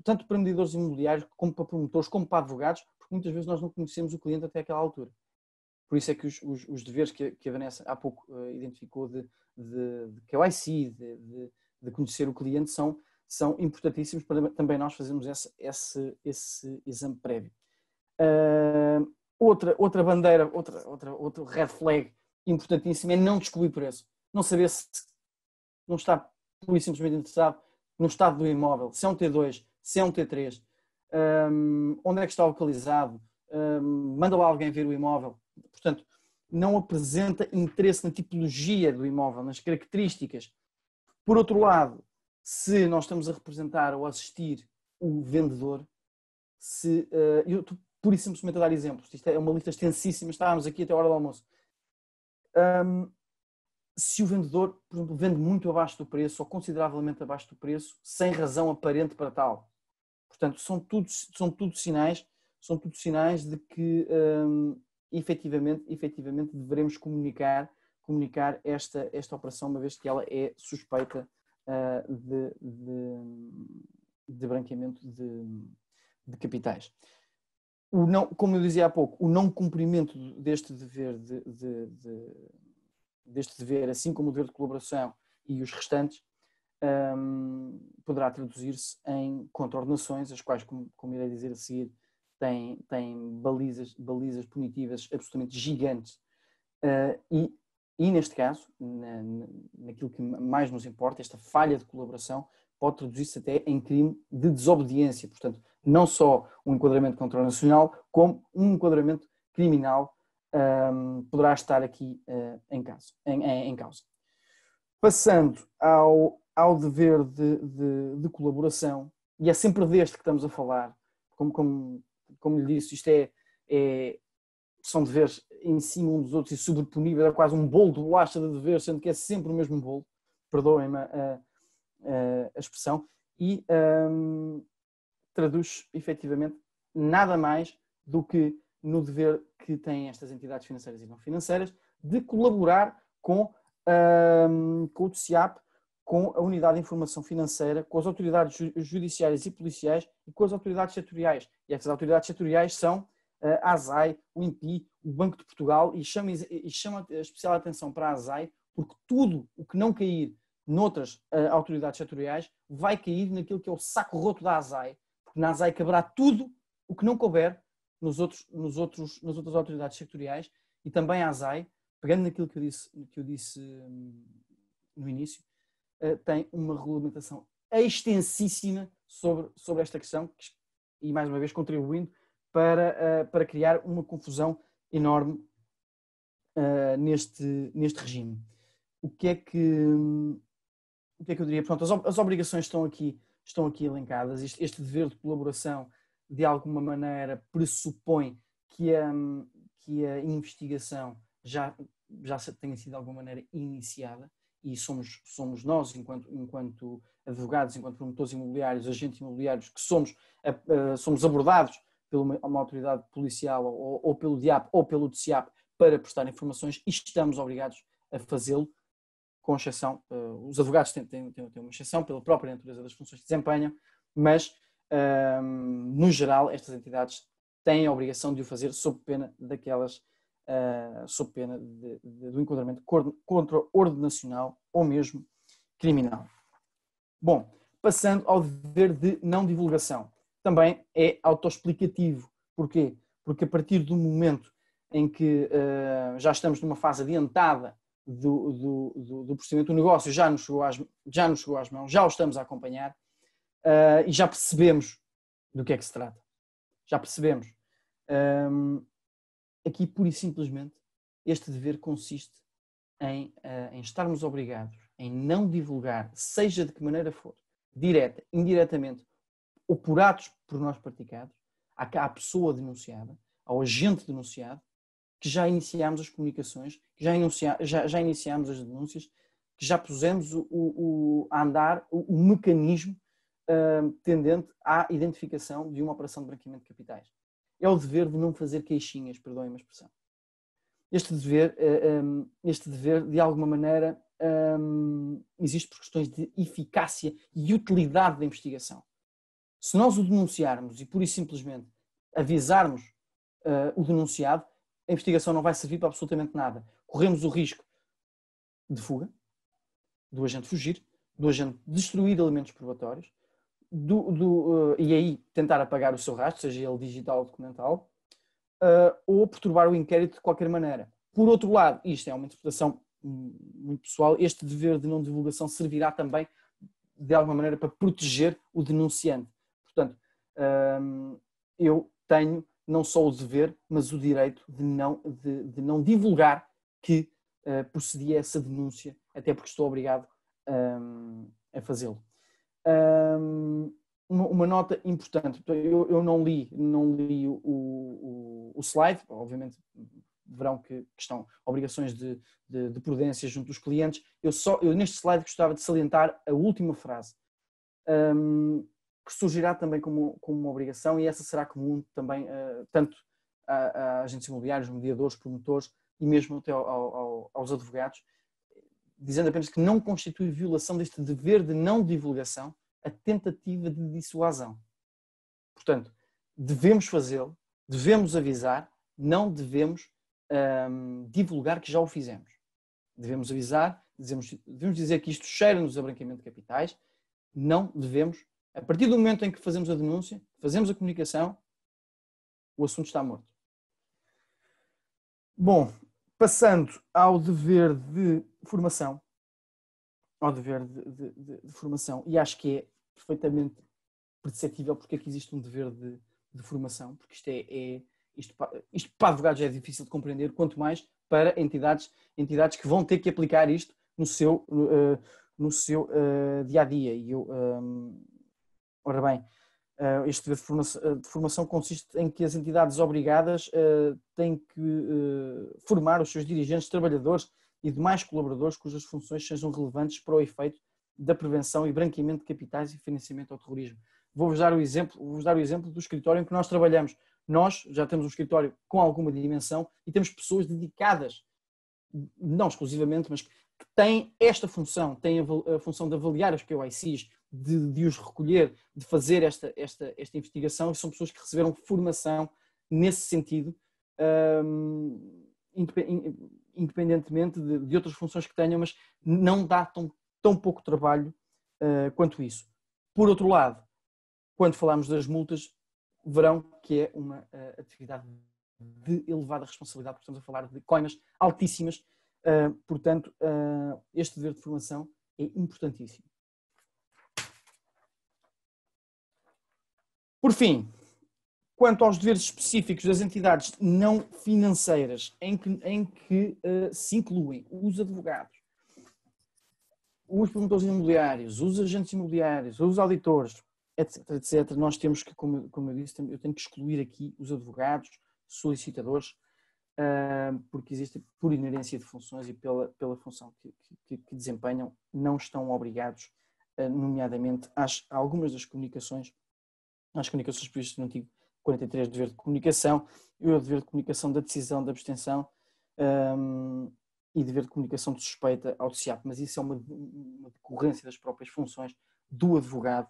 tanto para mediadores imobiliários como para promotores, como para advogados, porque muitas vezes nós não conhecemos o cliente até aquela altura. Por isso é que os deveres que a Vanessa há pouco identificou de KYC, de conhecer o cliente, são importantíssimos para também nós fazermos esse exame prévio. Outra bandeira, outro red flag importantíssimo é não descobrir preço. Não saber se não está pura e simplesmente interessado no estado do imóvel, se é um T2, se é um T3, onde é que está localizado, manda lá alguém ver o imóvel. Portanto, não apresenta interesse na tipologia do imóvel, nas características. Por outro lado, se nós estamos a representar ou assistir o vendedor, eu estou pura e simplesmente a dar exemplos, isto é uma lista extensíssima, estávamos aqui até a hora do almoço. Se o vendedor, por exemplo, vende muito abaixo do preço ou consideravelmente abaixo do preço, sem razão aparente para tal. Portanto, são tudo sinais de que efetivamente devemos comunicar esta operação, uma vez que ela é suspeita de branqueamento de capitais. Como eu dizia há pouco, o não cumprimento deste dever, assim como o dever de colaboração e os restantes, poderá traduzir-se em contraordenações, as quais, como irei dizer a seguir, têm balizas punitivas absolutamente gigantes. E neste caso, naquilo que mais nos importa, esta falha de colaboração pode traduzir-se até em crime de desobediência. Portanto, não só um enquadramento contranacional, como um enquadramento criminal poderá estar aqui em causa. Passando ao dever de colaboração, e é sempre deste que estamos a falar, como lhe disse, isto são deveres em cima uns dos outros e sobreponíveis, é quase um bolo de bolacha de deveres, sendo que é sempre o mesmo bolo, perdoem-me a expressão, e traduz efetivamente nada mais do que no dever que têm estas entidades financeiras e não financeiras de colaborar com o TCIAP, com a Unidade de Informação Financeira, com as autoridades judiciárias e policiais e com as autoridades setoriais. E essas autoridades setoriais são a ASAI, o INPI, o Banco de Portugal, e chama especial atenção para a ASAI, porque tudo o que não cair noutras autoridades setoriais vai cair naquilo que é o saco roto da ASAI, porque na ASAI caberá tudo o que não couber nas outras autoridades setoriais, e também a ASAI, pegando naquilo que eu disse no início, tem uma regulamentação extensíssima sobre esta questão, e mais uma vez contribuindo para criar uma confusão enorme neste regime. O que é que eu diria? Pronto, as obrigações estão aqui elencadas. Este dever de colaboração de alguma maneira, pressupõe que a investigação já tenha sido de alguma maneira iniciada, e somos nós, enquanto advogados, enquanto promotores imobiliários, agentes imobiliários, que somos abordados por uma autoridade policial ou pelo DIAP ou pelo DCIAP para prestar informações, e estamos obrigados a fazê-lo, com exceção, os advogados têm uma exceção pela própria natureza das funções que desempenham, mas, no geral, estas entidades têm a obrigação de o fazer sob pena do enquadramento contra ordem nacional ou mesmo criminal. Bom, passando ao dever de não divulgação. Também é autoexplicativo. Porquê? Porque a partir do momento em que já estamos numa fase adiantada do procedimento, o negócio já nos chegou às mãos, já o estamos a acompanhar, e já percebemos do que é que se trata. Já percebemos. Aqui, pura e simplesmente, este dever consiste em estarmos obrigados em não divulgar, seja de que maneira for, direta, indiretamente, ou por atos por nós praticados, à pessoa denunciada, ao agente denunciado, que já iniciámos as comunicações, que já iniciámos as denúncias, que já pusemos a andar o mecanismo tendente à identificação de uma operação de branqueamento de capitais. É o dever de não fazer queixinhas, perdoem-me a expressão. Este dever, de alguma maneira, existe por questões de eficácia e utilidade da investigação. Se nós o denunciarmos e, pura e simplesmente, avisarmos o denunciado, a investigação não vai servir para absolutamente nada. Corremos o risco de fuga, do agente fugir, do agente destruir elementos probatórios, e aí tentar apagar o seu rastro, seja ele digital ou documental, ou perturbar o inquérito de qualquer maneira. Por outro lado, isto é uma interpretação muito pessoal, este dever de não divulgação servirá também, de alguma maneira, para proteger o denunciante. Portanto, eu tenho não só o dever, mas o direito de não divulgar que procedi a essa denúncia, até porque estou obrigado a fazê-lo. Uma nota importante, eu não li o slide, obviamente verão que estão obrigações de prudência junto dos clientes. Eu neste slide gostava de salientar a última frase, que surgirá também como uma obrigação, e essa será comum também tanto a agentes imobiliários, mediadores, promotores e mesmo até aos advogados, dizendo apenas que não constitui violação deste dever de não divulgação a tentativa de dissuasão. Portanto, devemos fazê-lo, devemos avisar, não devemos divulgar que já o fizemos. Devemos avisar, devemos dizer que isto cheira-nos a branqueamento de capitais, não devemos, a partir do momento em que fazemos a denúncia, fazemos a comunicação, o assunto está morto. Bom, passando ao dever de formação, e acho que é perfeitamente perceptível porque é que existe um dever de formação, porque isto para advogados é difícil de compreender, quanto mais para entidades que vão ter que aplicar isto no seu dia-a-dia. E ora bem, este dever de formação consiste em que as entidades obrigadas têm que formar os seus dirigentes, trabalhadores e demais colaboradores cujas funções sejam relevantes para o efeito da prevenção e branqueamento de capitais e financiamento ao terrorismo. Vou-vos dar o exemplo do escritório em que nós trabalhamos. Nós já temos um escritório com alguma dimensão e temos pessoas dedicadas, não exclusivamente, mas que têm esta função, têm a função de avaliar os KYCs, de os recolher, de fazer esta investigação, e são pessoas que receberam formação nesse sentido, independentemente de outras funções que tenham, mas não dá tão pouco trabalho quanto isso. Por outro lado, quando falamos das multas, verão que é uma atividade de elevada responsabilidade, porque estamos a falar de coimas altíssimas, portanto, este dever de formação é importantíssimo. Por fim, quanto aos deveres específicos das entidades não financeiras, em que se incluem os advogados, os promotores imobiliários, os agentes imobiliários, os auditores, etc, etc. Nós temos que, como eu disse, eu tenho que excluir aqui os advogados, solicitadores, porque existem, por inerência de funções e pela função que desempenham, não estão obrigados, nomeadamente, a algumas das comunicações, às comunicações previstas no artigo 43 do dever de comunicação e o dever de comunicação da decisão de abstenção e dever de comunicação de suspeita ao TCIAP, mas isso é uma decorrência das próprias funções do advogado.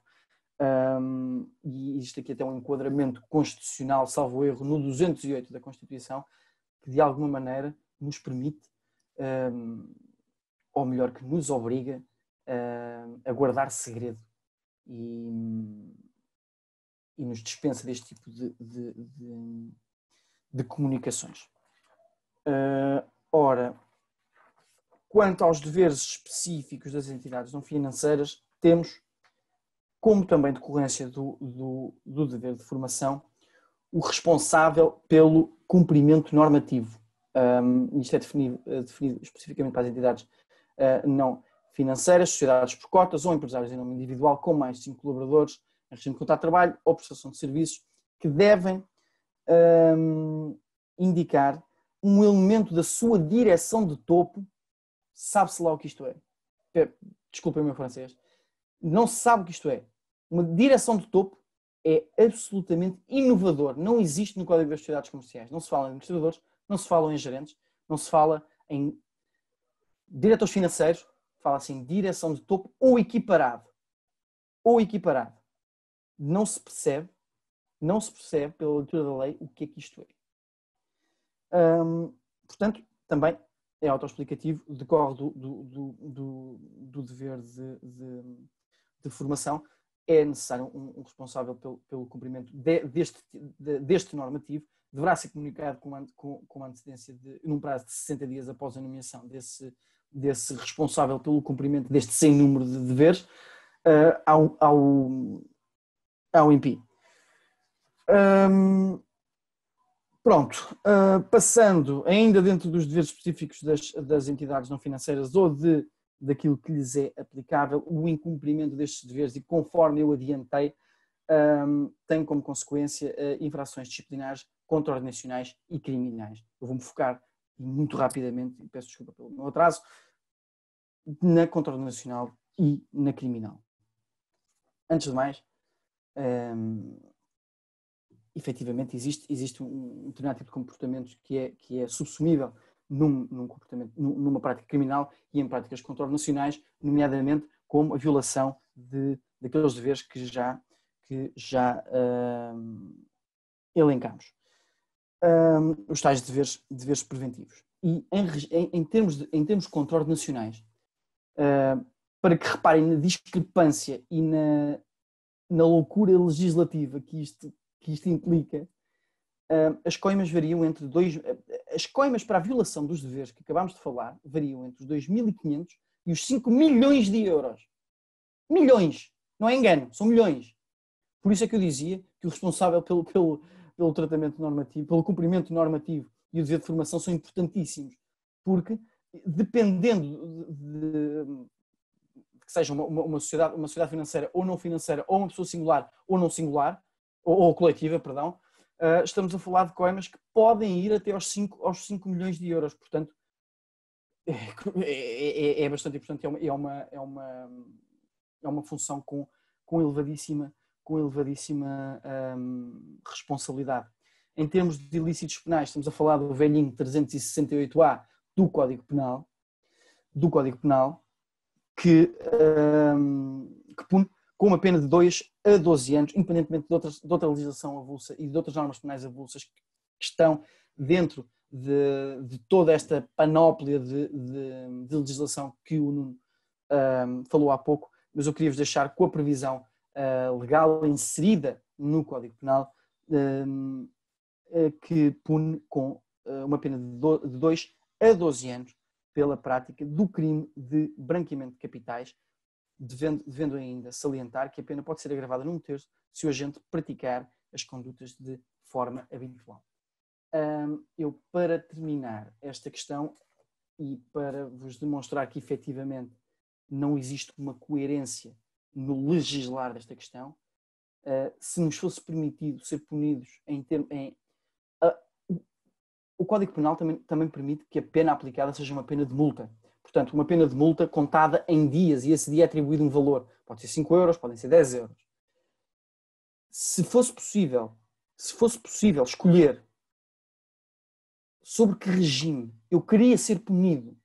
E existe aqui até um enquadramento constitucional, salvo erro, no 208 da Constituição, que de alguma maneira nos permite, ou melhor, que nos obriga a guardar segredo e nos dispensa deste tipo de comunicações. Ora, quanto aos deveres específicos das entidades não financeiras, temos, como também decorrência do dever de formação, o responsável pelo cumprimento normativo. Isto é definido especificamente para as entidades não financeiras, sociedades por cotas ou empresários em nome individual com mais de 5 colaboradores, em regime de contrato de trabalho ou prestação de serviços, que devem indicar um elemento da sua direção de topo. Sabe-se lá o que isto é. Desculpem o meu francês. Não se sabe o que isto é. Uma direção de topo é absolutamente inovador. Não existe no Código das Sociedades Comerciais. Não se fala em administradores, não se fala em gerentes, não se fala em diretores financeiros, fala-se em direção de topo ou equiparado. Ou equiparado. Não se percebe pela leitura da lei o que é que isto é. Portanto, também é autoexplicativo, decorre do dever de formação. É necessário um responsável pelo cumprimento deste normativo, deverá ser comunicado com antecedência num prazo de 60 dias após a nomeação desse responsável pelo cumprimento deste sem número de deveres ao INPI. Pronto, passando ainda dentro dos deveres específicos das entidades não financeiras ou daquilo que lhes é aplicável, o incumprimento destes deveres, e conforme eu adiantei, tem como consequência infrações disciplinares, contraordenacionais e criminais. Eu vou-me focar muito rapidamente, e peço desculpa pelo meu atraso, na contraordenacional e na criminal. Antes de mais, efetivamente existe um determinado tipo de comportamento que é subsumível numa prática criminal e em práticas contraordenacionais, nomeadamente como a violação daqueles deveres que já elencamos. Os tais deveres preventivos. E em termos contraordenacionais, para que reparem na discrepância e na loucura legislativa que isto implica, as coimas variam entre as coimas para a violação dos deveres que acabámos de falar variam entre os 2.500 e os 5 milhões de euros. Milhões! Não é engano, são milhões. Por isso é que eu dizia que o responsável pelo tratamento normativo, pelo cumprimento normativo e o dever de formação são importantíssimos, porque dependendo de que seja uma sociedade financeira ou não financeira, ou uma pessoa singular ou não singular, ou coletiva, perdão, estamos a falar de coimas que podem ir até aos 5 milhões de euros. Portanto, é bastante importante, é uma função com elevadíssima responsabilidade. Em termos de ilícitos penais, estamos a falar do velhinho 368A do Código Penal, que pune com uma pena de 2 a 12 anos, independentemente de outra legislação avulsa e de outras normas penais avulsas que estão dentro de toda esta panóplia de legislação que o Nuno falou há pouco, mas eu queria-vos deixar com a previsão legal inserida no Código Penal, que pune com uma pena de 2 a 12 anos pela prática do crime de branqueamento de capitais, devendo ainda salientar que a pena pode ser agravada num terço se o agente praticar as condutas de forma habitual. Eu, para terminar esta questão e para vos demonstrar que efetivamente não existe uma coerência no legislar desta questão, se nos fosse permitido ser punidos o Código Penal também permite que a pena aplicada seja uma pena de multa. Portanto, uma pena de multa contada em dias e esse dia é atribuído um valor. Pode ser 5 euros, podem ser 10 euros. Se fosse possível escolher sobre que regime eu queria ser punido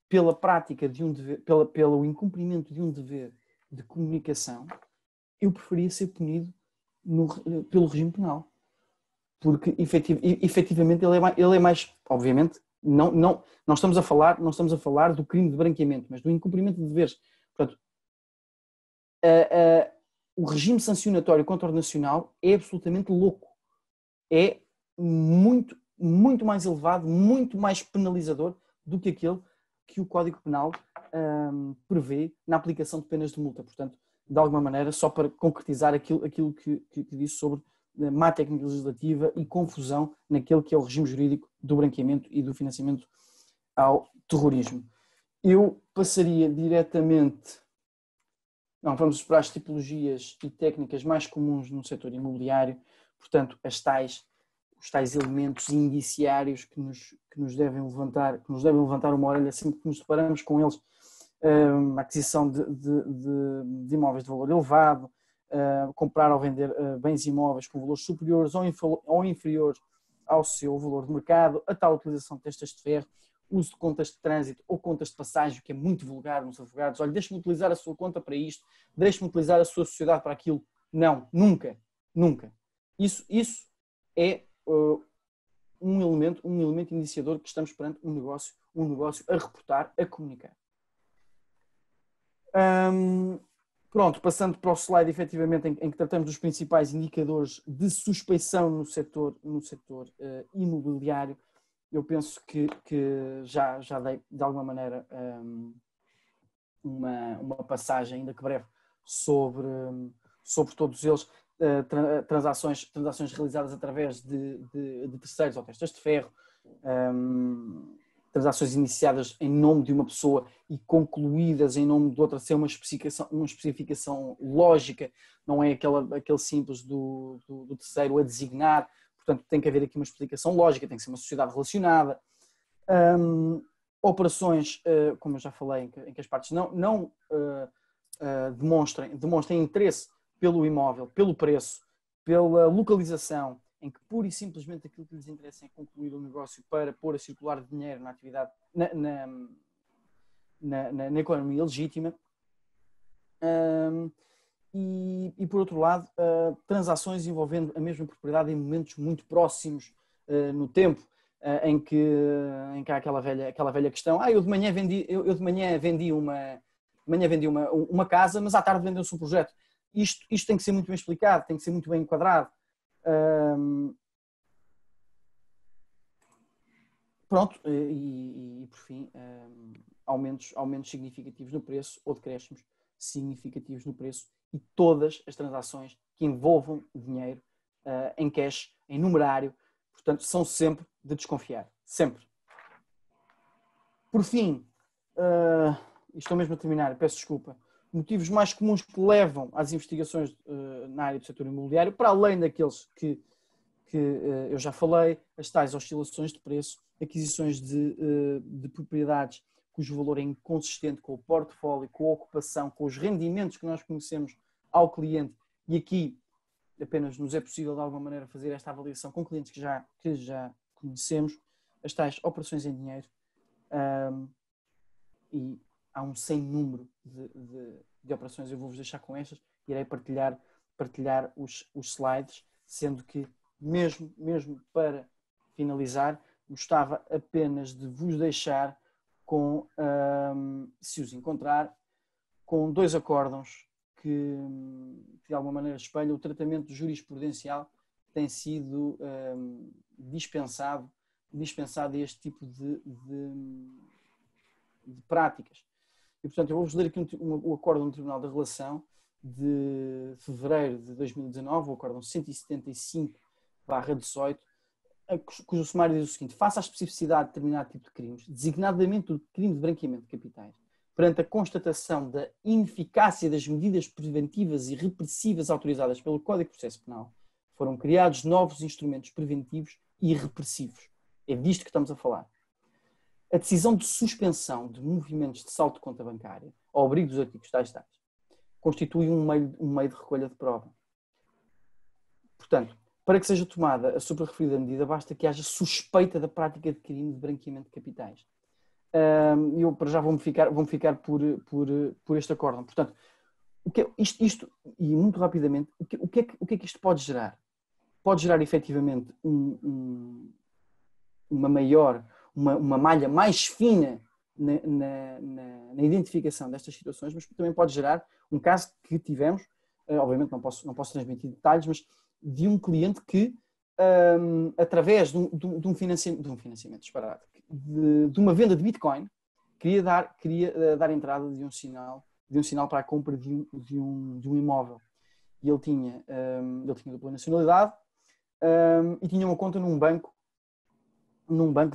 pela prática de um dever, pelo incumprimento de um dever de comunicação, eu preferia ser punido pelo regime penal. Porque efetivamente ele é mais, obviamente, não estamos a falar do crime de branqueamento, mas do incumprimento de deveres. Portanto, o regime sancionatório contra o nacional é absolutamente louco. É muito, muito mais elevado, muito mais penalizador do que aquele que o Código Penal prevê na aplicação de penas de multa. Portanto, de alguma maneira, só para concretizar aquilo que disse sobre má técnica legislativa e confusão naquele que é o regime jurídico do branqueamento e do financiamento ao terrorismo. Eu passaria diretamente... vamos para as tipologias e técnicas mais comuns no setor imobiliário, portanto, os tais elementos indiciários que nos devem levantar uma orelha sempre que nos deparamos com eles, a aquisição de imóveis de valor elevado, comprar ou vender bens imóveis com valores superiores ou inferiores ao seu valor de mercado, a tal utilização de testas de ferro, uso de contas de trânsito ou contas de passagem, que é muito vulgar nos advogados. Olha, deixe-me utilizar a sua conta para isto, deixe-me utilizar a sua sociedade para aquilo. Não, nunca. Isso é um elemento indiciador que estamos perante um negócio a reportar, a comunicar. Pronto, passando para o slide efetivamente em que tratamos dos principais indicadores de suspeição no setor imobiliário, eu penso que já dei de alguma maneira uma passagem, ainda que breve, sobre todos eles, transações realizadas através de terceiros ou testas de ferro, transações iniciadas em nome de uma pessoa e concluídas em nome de outra, sem uma especificação lógica, não é aquele simples do terceiro a designar. Portanto, tem que haver aqui uma explicação lógica, tem que ser uma sociedade relacionada. Operações, como eu já falei, em que as partes não demonstrem interesse pelo imóvel, pelo preço, pela localização, em que pura e simplesmente aquilo que lhes interessa é concluir o negócio para pôr a circular dinheiro na atividade, na economia legítima. E por outro lado, transações envolvendo a mesma propriedade em momentos muito próximos no tempo, em que há aquela velha questão: eu de manhã vendi uma casa, mas à tarde vendeu-se um projeto. Isto tem que ser muito bem explicado, tem que ser muito bem enquadrado. Pronto, e por fim, aumentos significativos no preço ou decréscimos significativos no preço, e todas as transações que envolvam dinheiro em cash, em numerário, portanto, são sempre de desconfiar. Sempre. Por fim, estou mesmo a terminar, peço desculpa, motivos mais comuns que levam às investigações na área do setor imobiliário, para além daqueles que eu já falei, as tais oscilações de preço, aquisições de propriedades cujo valor é inconsistente com o portfólio, com a ocupação, com os rendimentos que nós conhecemos ao cliente, e aqui apenas nos é possível de alguma maneira fazer esta avaliação com clientes que já conhecemos, as tais operações em dinheiro, e há um sem número de operações. Eu vou-vos deixar com estas, irei partilhar os slides, sendo que mesmo para finalizar, gostava apenas de vos deixar com, se os encontrar, com 2 acórdãos que de alguma maneira espelham o tratamento jurisprudencial que tem sido dispensado a este tipo de práticas. E, portanto, eu vou-vos ler aqui o acórdão do Tribunal da Relação de fevereiro de 2019, o acórdão 175/18, cujo sumário diz o seguinte: face à especificidade de determinado tipo de crimes, designadamente o crime de branqueamento de capitais, perante a constatação da ineficácia das medidas preventivas e repressivas autorizadas pelo Código de Processo Penal, foram criados novos instrumentos preventivos e repressivos. É disto que estamos a falar. A decisão de suspensão de movimentos de saldo de conta bancária, ao abrigo dos artigos tais, constitui um meio de recolha de prova. Portanto, para que seja tomada a suprarreferida medida, basta que haja suspeita da prática de crime de branqueamento de capitais. Eu para já vou-me ficar por este acórdão. Portanto, isto e muito rapidamente, o que é que isto pode gerar? Pode gerar efetivamente uma malha mais fina na identificação destas situações, mas também pode gerar um caso que tivemos, obviamente não posso transmitir detalhes, mas de um cliente que, através de um financiamento disparado, de uma venda de Bitcoin, queria dar entrada de um sinal para a compra de um imóvel. E ele tinha dupla nacionalidade e tinha uma conta num banco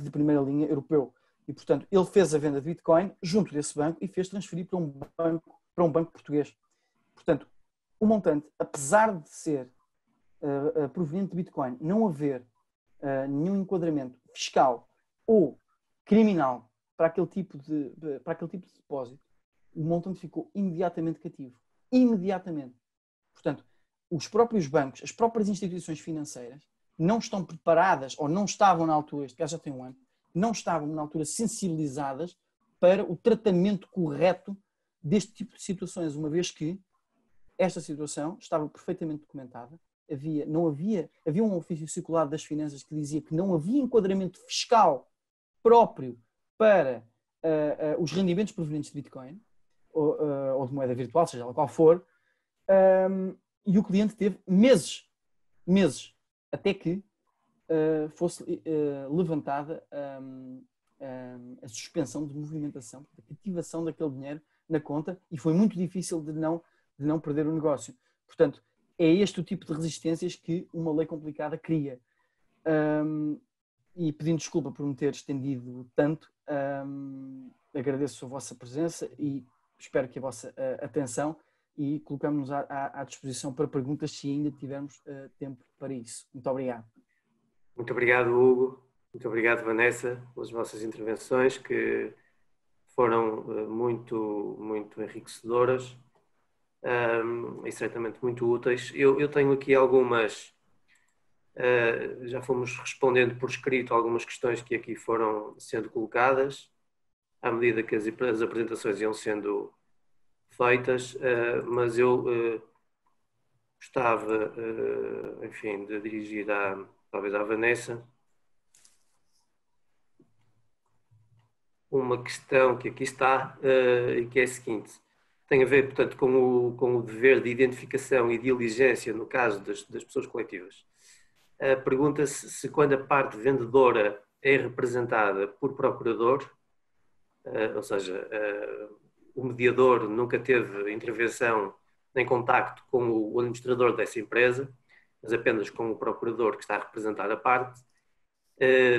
de primeira linha europeu. E, portanto, ele fez a venda de Bitcoin junto desse banco e fez transferir para um banco português. Portanto, o montante, apesar de ser proveniente de Bitcoin, não haver nenhum enquadramento fiscal ou criminal para aquele tipo de depósito, o montante ficou imediatamente cativo. Imediatamente. Portanto, os próprios bancos, as próprias instituições financeiras não estão preparadas, ou não estavam na altura, este caso já tem um ano, não estavam na altura sensibilizadas para o tratamento correto deste tipo de situações, uma vez que esta situação estava perfeitamente documentada. Havia um ofício circular das finanças que dizia que não havia enquadramento fiscal próprio para os rendimentos provenientes de Bitcoin ou de moeda virtual, seja ela qual for, e o cliente teve meses, até que fosse levantada a suspensão de movimentação, a cativação daquele dinheiro na conta, e foi muito difícil de não perder o negócio. Portanto, é este o tipo de resistências que uma lei complicada cria. E pedindo desculpa por me ter estendido tanto, agradeço a vossa presença e espero que a vossa atenção, e colocamos-nos à disposição para perguntas se ainda tivermos tempo para isso. Muito obrigado. Muito obrigado, Hugo. Muito obrigado, Vanessa, pelas vossas intervenções, que foram muito enriquecedoras e certamente muito úteis. Eu tenho aqui algumas, já fomos respondendo por escrito algumas questões que aqui foram sendo colocadas, à medida que as apresentações iam sendo feitas, mas eu gostava, enfim, de dirigir talvez à Vanessa uma questão que aqui está e que é a seguinte: tem a ver, portanto, com o dever de identificação e diligência no caso das pessoas coletivas. Pergunta-se se quando a parte vendedora é representada por procurador, ou seja, o mediador nunca teve intervenção nem contacto com o administrador dessa empresa, mas apenas com o procurador que está a representar a parte.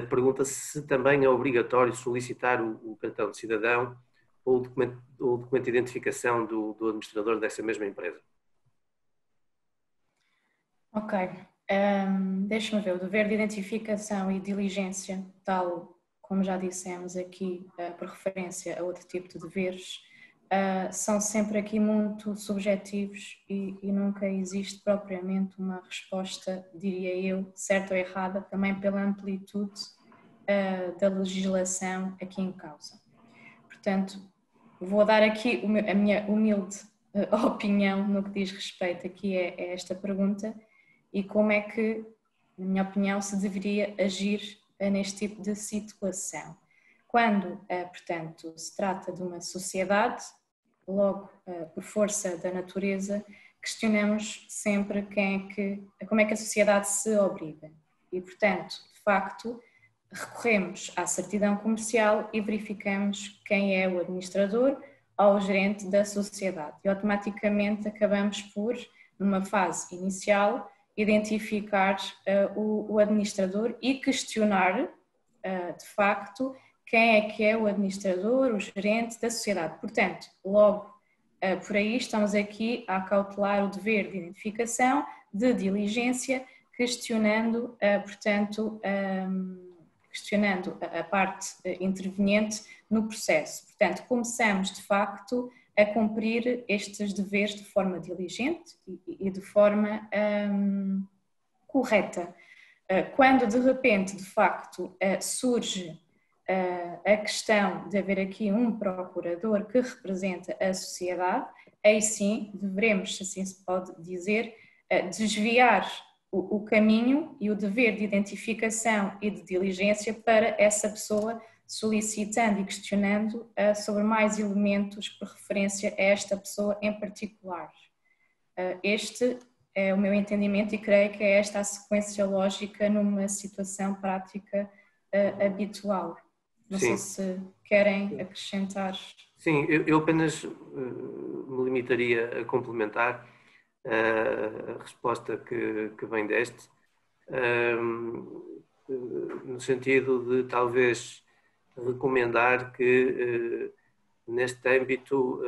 Pergunta-se se também é obrigatório solicitar o cartão de cidadão ou o documento de identificação do administrador dessa mesma empresa. Ok. Deixa-me ver. O dever de identificação e diligência, tal como já dissemos aqui, por referência a outro tipo de deveres, são sempre aqui muito subjetivos e nunca existe propriamente uma resposta, diria eu, certa ou errada, também pela amplitude da legislação aqui em causa. Portanto, vou dar aqui a minha humilde opinião no que diz respeito aqui a esta pergunta e como é que, na minha opinião, se deveria agir neste tipo de situação. Quando, portanto, se trata de uma sociedade, logo, por força da natureza, questionamos sempre como é que a sociedade se obriga. E, portanto, de facto, recorremos à certidão comercial e verificamos quem é o administrador ou o gerente da sociedade. E automaticamente acabamos por, numa fase inicial, identificar o administrador e questionar, de facto, quem é que é o administrador, o gerente da sociedade. Portanto, logo por aí estamos aqui a acautelar o dever de identificação, de diligência, questionando, portanto, questionando a parte interveniente no processo. Portanto, começamos de facto a cumprir estes deveres de forma diligente e de forma correta. Quando de repente, de facto, surge a questão de haver aqui um procurador que representa a sociedade, aí sim deveremos, se assim se pode dizer, desviar o caminho e o dever de identificação e de diligência para essa pessoa, solicitando e questionando sobre mais elementos por referência a esta pessoa em particular. Este é o meu entendimento e creio que é esta a sequência lógica numa situação prática habitual. Não sei se querem acrescentar. Sim, eu apenas me limitaria a complementar a resposta que vem deste, no sentido de talvez recomendar que neste âmbito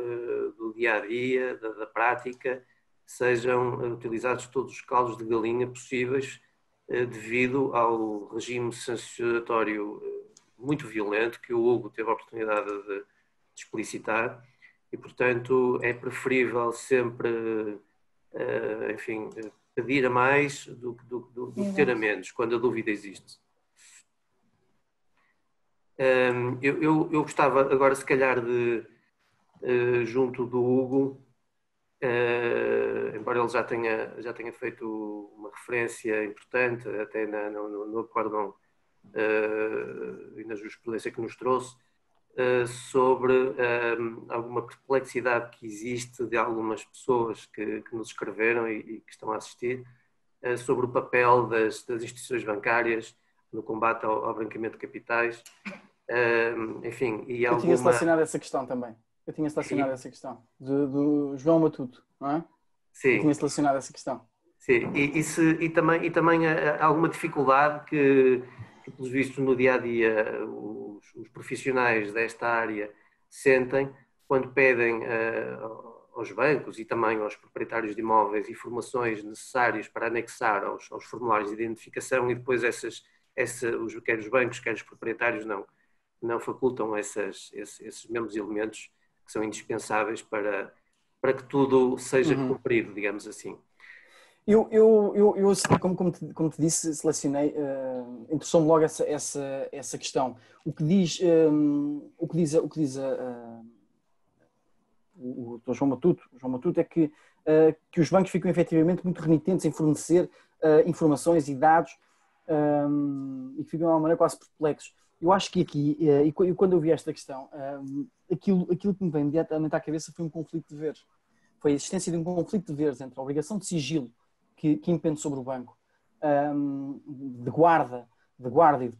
do dia-a-dia, da prática, sejam utilizados todos os calos de galinha possíveis devido ao regime sancionatório muito violento que o Hugo teve a oportunidade de explicitar e, portanto, é preferível sempre, enfim, pedir a mais do que ter a menos, quando a dúvida existe. Eu gostava agora, se calhar, de, junto do Hugo, embora ele já tenha feito uma referência importante, até no acórdão e na jurisprudência que nos trouxe, sobre alguma perplexidade que existe de algumas pessoas que nos escreveram e que estão a assistir, sobre o papel das instituições bancárias no combate ao branqueamento de capitais. Enfim, e eu tinha selecionado essa questão também. Eu tinha selecionado essa questão do João Matuto, não é? Sim. Eu tinha selecionado essa questão. Sim, e também há alguma dificuldade que, pelos vistos, no dia-a-dia, os profissionais desta área sentem quando pedem aos bancos e também aos proprietários de imóveis informações necessárias para anexar aos formulários de identificação e depois quer os bancos, quer os proprietários não facultam esses mesmos elementos que são indispensáveis para que tudo seja cumprido, digamos assim. Eu como te disse, selecionei, interessou-me logo essa questão. O que diz o Dr. João Matuto é que os bancos ficam efetivamente muito renitentes em fornecer informações e dados e que ficam de uma maneira quase perplexos. Eu acho que aqui, e quando eu vi esta questão, aquilo que me veio imediatamente à cabeça foi um conflito de deveres. Foi a existência de um conflito de deveres entre a obrigação de sigilo que impende sobre o banco, de guarda e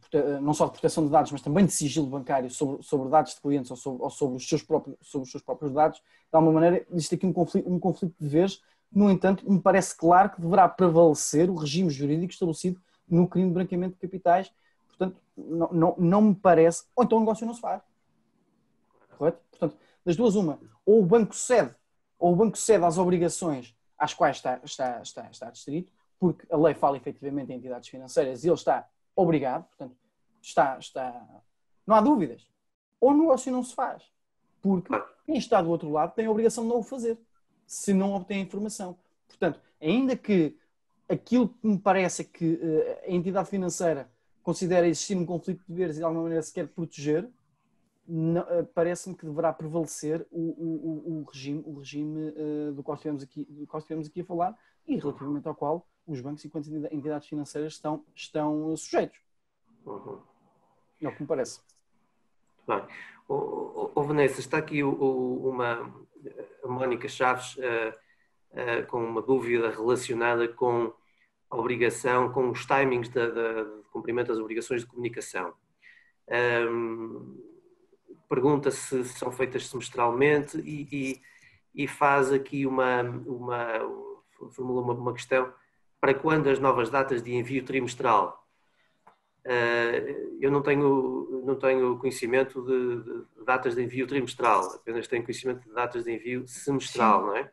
não só de proteção de dados, mas também de sigilo bancário sobre dados de clientes ou sobre os seus próprios dados. De alguma maneira, existe aqui um conflito de deveres. No entanto, me parece claro que deverá prevalecer o regime jurídico estabelecido no crime de branqueamento de capitais. Portanto, não me parece... Ou então o negócio não se faz. Correto? Portanto, das duas, uma. Ou o banco cede às obrigações às quais está distrito, porque a lei fala efetivamente em entidades financeiras e ele está obrigado, portanto, não há dúvidas. Ou o negócio não se faz, porque quem está do outro lado tem a obrigação de não o fazer, se não obtém a informação. Portanto, ainda que aquilo que me parece é que a entidade financeira considera existir um conflito de deveres e de alguma maneira se quer proteger, parece-me que deverá prevalecer o regime do qual estivemos aqui a falar e relativamente ao qual os bancos, enquanto entidades financeiras, estão sujeitos. É o que me parece. Bem, Vanessa, está aqui a Mónica Chaves com uma dúvida relacionada com a obrigação, com os timings de cumprimento das obrigações de comunicação. Pergunta se são feitas semestralmente e faz aqui formula uma questão: para quando as novas datas de envio trimestral? Eu não tenho conhecimento de datas de envio trimestral, apenas tenho conhecimento de datas de envio semestral, Sim. não é?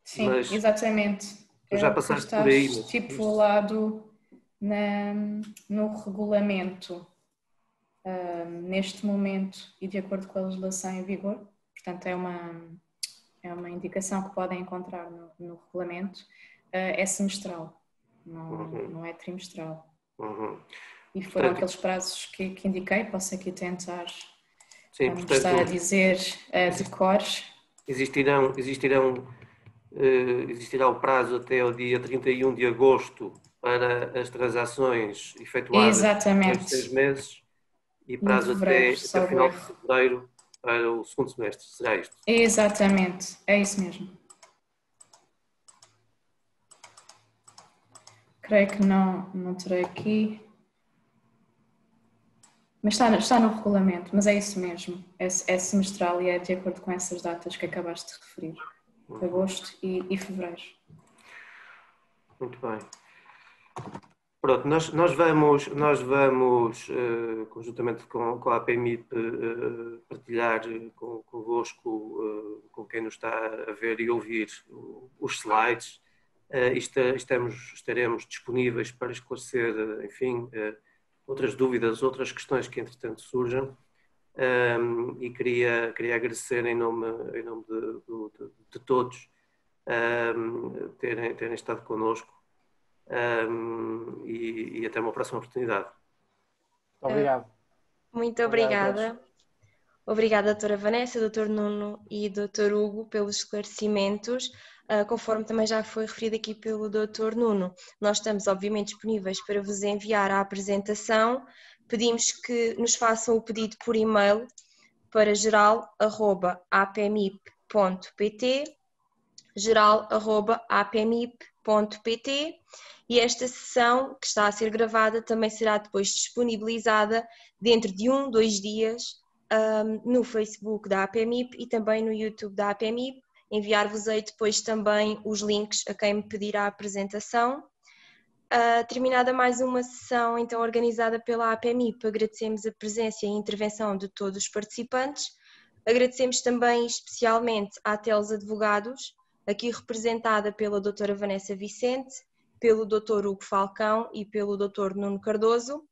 Sim, Mas exatamente. tu já Tu passaste estás por aí. estipulado no regulamento neste momento e de acordo com a legislação em vigor. Portanto, é uma indicação que podem encontrar no regulamento. É semestral, não é trimestral. E foram aqueles prazos que indiquei. Posso aqui tentar estar a dizer de cor. Existirá o prazo até o dia 31 de agosto para as transações efetuadas nos 6 meses e prazo até o final de fevereiro para o segundo semestre. Será isto? Exatamente, é isso mesmo. Creio que não terei aqui. Mas está no regulamento, mas é isso mesmo. É semestral e é de acordo com essas datas que acabaste de referir. Agosto e fevereiro. Muito bem. Pronto, nós vamos conjuntamente com a APMIP, partilhar convosco, com quem nos está a ver e ouvir, os slides. Estaremos disponíveis para esclarecer, enfim, outras dúvidas, outras questões que entretanto surjam. E queria agradecer em nome de todos terem estado connosco. E até uma próxima oportunidade. Obrigado. Muito obrigada. Obrigada, doutora Vanessa, doutor Nuno e doutor Hugo, pelos esclarecimentos. Conforme também já foi referido aqui pelo doutor Nuno, nós estamos obviamente disponíveis para vos enviar a apresentação. Pedimos que nos façam o pedido por e-mail para geral@apmip.pt, geral@apmip.pt, e esta sessão que está a ser gravada também será depois disponibilizada dentro de 2 dias no Facebook da APMIP e também no YouTube da APMIP. Enviar-vos-ei depois também os links a quem me pedir a apresentação. Terminada mais uma sessão então organizada pela APMIP, agradecemos a presença e a intervenção de todos os participantes. Agradecemos também especialmente à Teles Advogados, aqui representada pela doutora Vanessa Vicente, pelo doutor Hugo Falcão e pelo doutor Nuno Cardoso.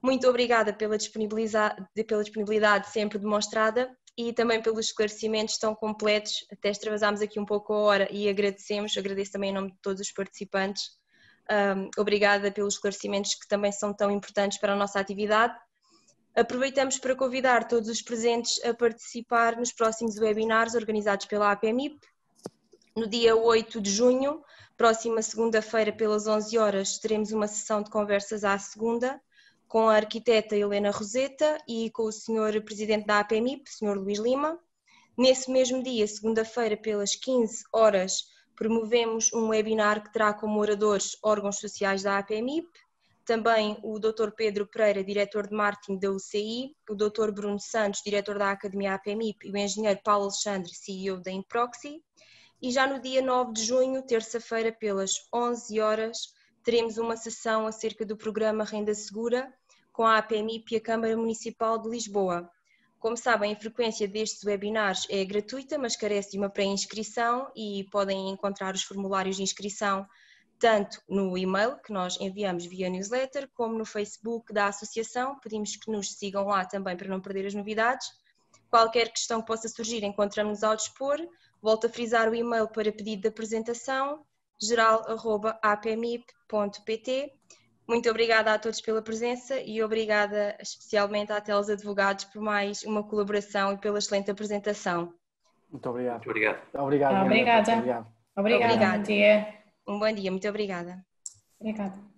Muito obrigada pela disponibilidade sempre demonstrada e também pelos esclarecimentos tão completos. Até extravasámos aqui um pouco a hora e agradeço também em nome de todos os participantes. Obrigada pelos esclarecimentos que também são tão importantes para a nossa atividade. Aproveitamos para convidar todos os presentes a participar nos próximos webinars organizados pela APMIP. No dia 8 de junho, próxima segunda-feira, pelas 11 horas, teremos uma sessão de conversas à segunda, com a arquiteta Helena Roseta e com o Sr. Presidente da APMIP, Sr. Luís Lima. Nesse mesmo dia, segunda-feira, pelas 15 horas, promovemos um webinar que terá como oradores órgãos sociais da APMIP, também o Dr. Pedro Pereira, diretor de marketing da UCI, o Dr. Bruno Santos, diretor da Academia APMIP, e o engenheiro Paulo Alexandre, CEO da Inproxy. E já no dia 9 de junho, terça-feira, pelas 11 horas, teremos uma sessão acerca do programa Renda Segura com a APMIP e a Câmara Municipal de Lisboa. Como sabem, a frequência destes webinars é gratuita, mas carece de uma pré-inscrição e podem encontrar os formulários de inscrição tanto no e-mail que nós enviamos via newsletter, como no Facebook da associação. Pedimos que nos sigam lá também para não perder as novidades. Qualquer questão que possa surgir, encontramos-nos ao dispor. Volto a frisar o e-mail para pedido de apresentação, geral@apmip.pt. Muito obrigada a todos pela presença e obrigada especialmente à Teles Advogados por mais uma colaboração e pela excelente apresentação. Muito obrigado. Muito obrigado. Obrigada. Obrigada. Bom dia. Um bom dia, muito obrigada. Obrigada.